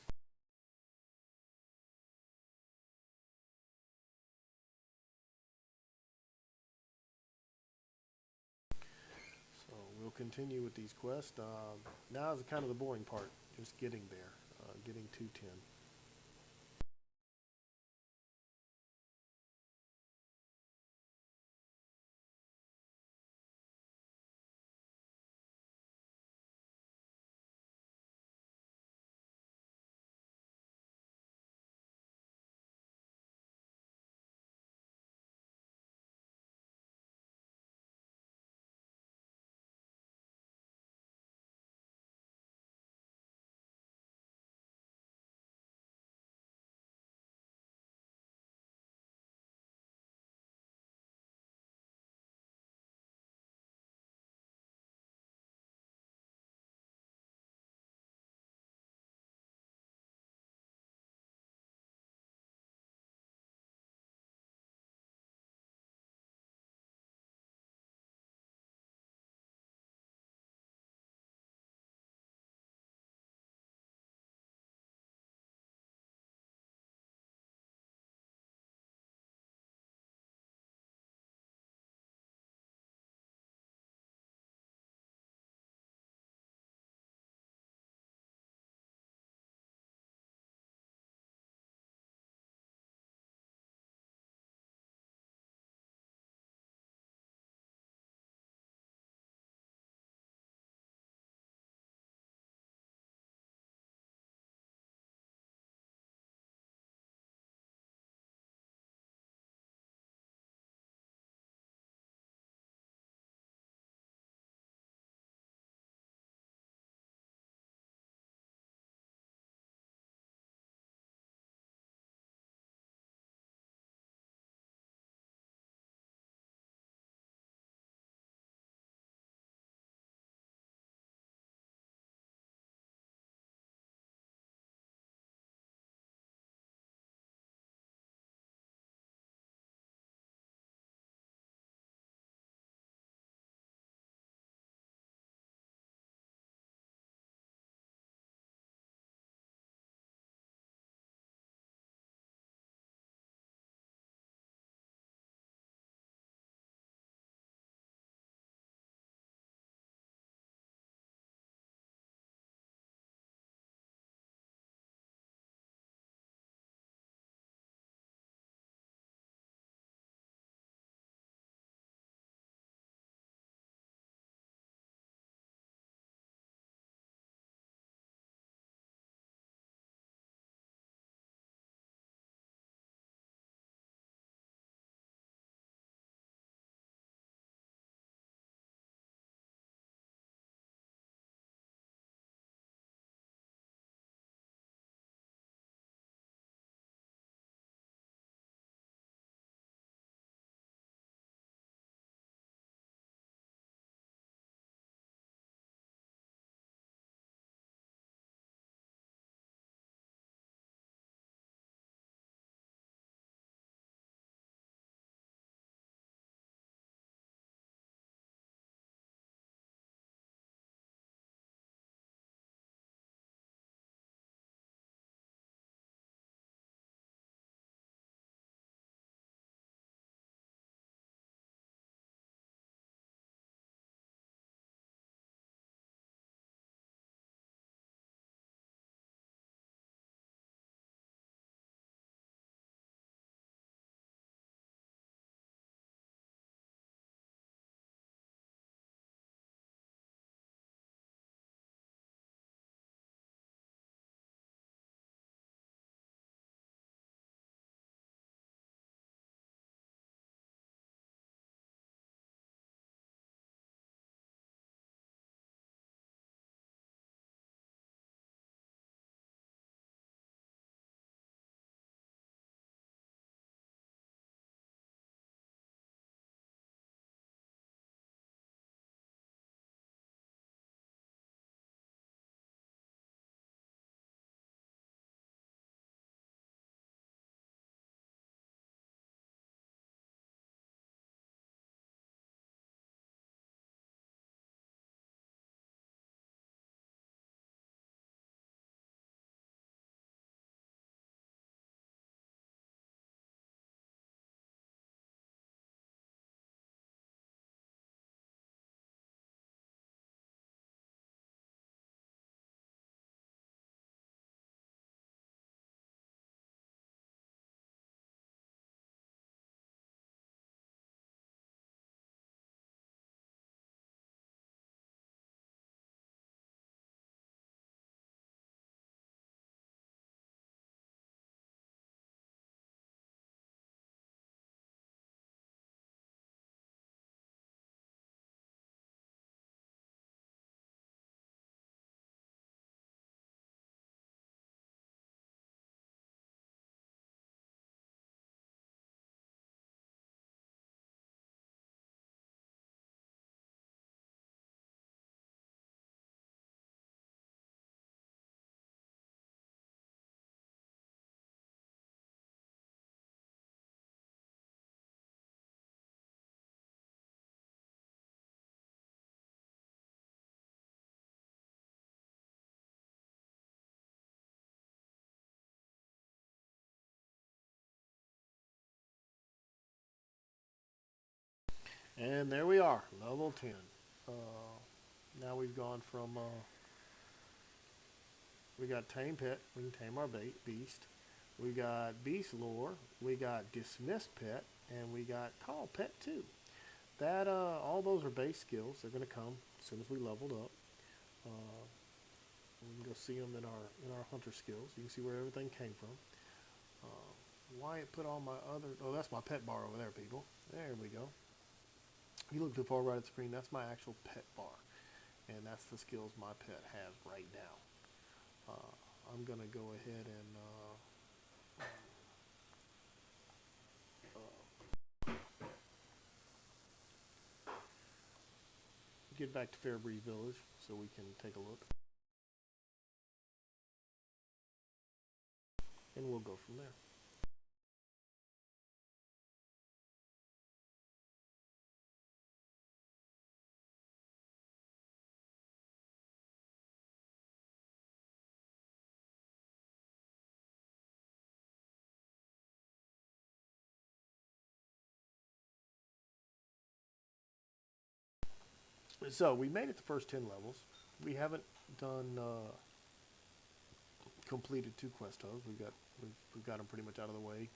continue with these quests. Now is kind of the boring part, just getting there, getting to 10. And there we are, level 10. Now we've gone from, we got Tame Pet, we can tame our beast. We got Beast Lore, we got Dismiss Pet, and we got Call Pet too. That, all those are base skills. They're going to come as soon as we leveled up. We can go see them in our hunter skills. You can see where everything came from. Wyatt put all my other, oh, that's my pet bar over there, people. There we go. If you look to the far right of the screen, that's my actual pet bar. And that's the skills my pet has right now. I'm going to go ahead and get back to Fairbreeze Village so we can take a look. And we'll go from there. So we made it the first 10 levels. We haven't done completed 2 quest hubs. We've got them pretty much out of the way.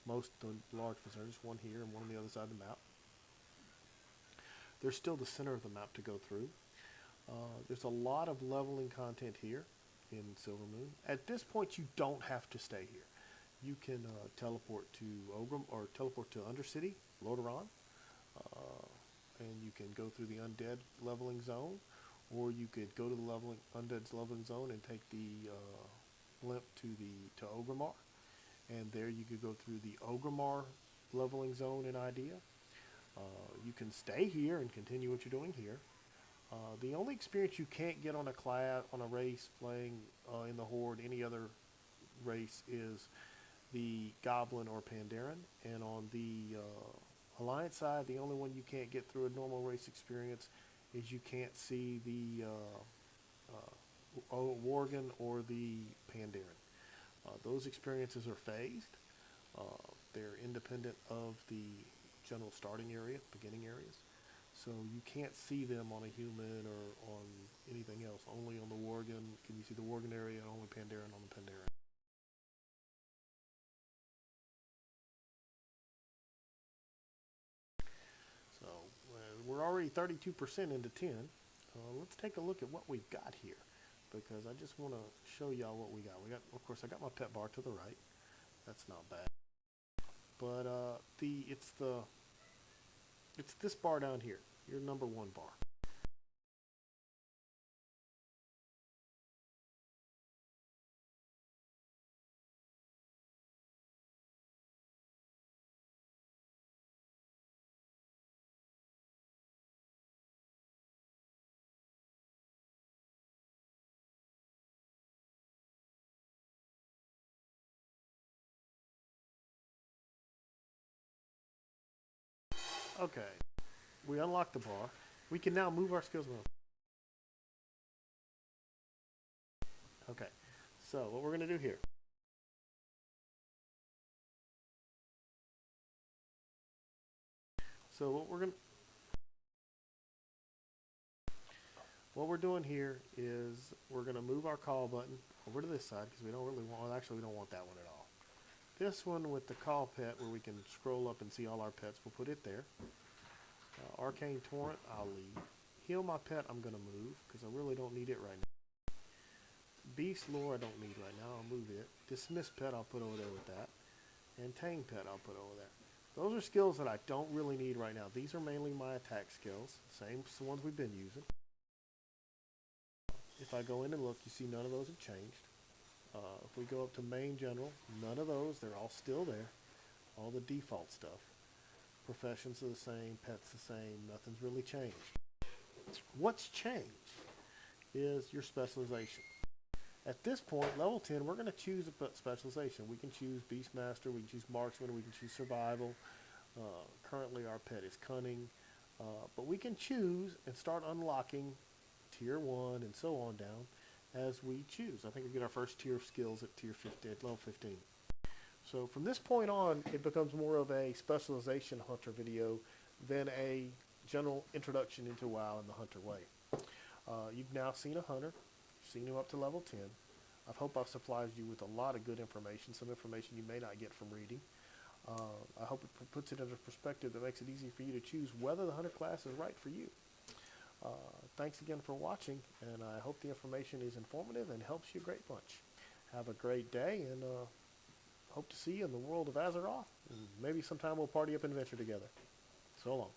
Most of the large ones, there's one here and one on the other side of the map. There's still the center of the map to go through. There's a lot of leveling content here in Silvermoon. At this point, you don't have to stay here. You can teleport to Ogrim or teleport to Undercity, Lordaeron, and you can go through the Undead leveling zone, or you could go to the Undead's leveling zone and take the blimp to Ogrimmar, and there you could go through the Ogrimmar leveling zone in Idea. You can stay here and continue what you're doing here. The only experience you can't get on a race playing in the Horde, any other race, is the Goblin or Pandaren, and on the Alliance side, the only one you can't get through a normal race experience is you can't see the Worgen or the Pandaren. Those experiences are phased. They're independent of the general starting area, beginning areas. So you can't see them on a human or on anything else. Only on the Worgen can you see the Worgen area, and only Pandaren on the Pandaren. So we're already 32% into 10. Let's take a look at what we've got here, because I just want to show y'all what we got. Of course, I got my pet bar to the right. That's not bad. But it's this bar down here, your number 1 bar. Okay, we unlocked the bar. We can now move our skills around. Okay, so what we're going to do here. So what we're doing here is we're going to move our call button over to this side, because we don't really want, actually we don't want that one at all. This one with the call pet, where we can scroll up and see all our pets, we'll put it there. Arcane Torrent, I'll leave. Heal my pet, I'm going to move, because I really don't need it right now. Beast Lore, I don't need right now, I'll move it. Dismiss Pet, I'll put over there with that. And Tame Pet, I'll put over there. Those are skills that I don't really need right now. These are mainly my attack skills, same as the ones we've been using. If I go in and look, you see none of those have changed. If we go up to Main General, none of those, they're all still there. All the default stuff. Professions are the same, pets the same, nothing's really changed. What's changed is your specialization. At this point, level 10, we're going to choose a specialization. We can choose Beastmaster, we can choose Marksman, we can choose Survival. Currently our pet is Cunning. But we can choose and start unlocking Tier 1 and so on down as we choose. I think we get our first tier of skills at tier 50, at level 15. So from this point on, it becomes more of a specialization hunter video than a general introduction into WoW in the hunter way. You've now seen a hunter, seen him up to level 10. I hope I've supplied you with a lot of good information, some information you may not get from reading. I hope it puts it into perspective that makes it easy for you to choose whether the hunter class is right for you. Thanks again for watching, and I hope the information is informative and helps you a great bunch. Have a great day, and hope to see you in the world of Azeroth. And maybe sometime we'll party up an adventure together. So long.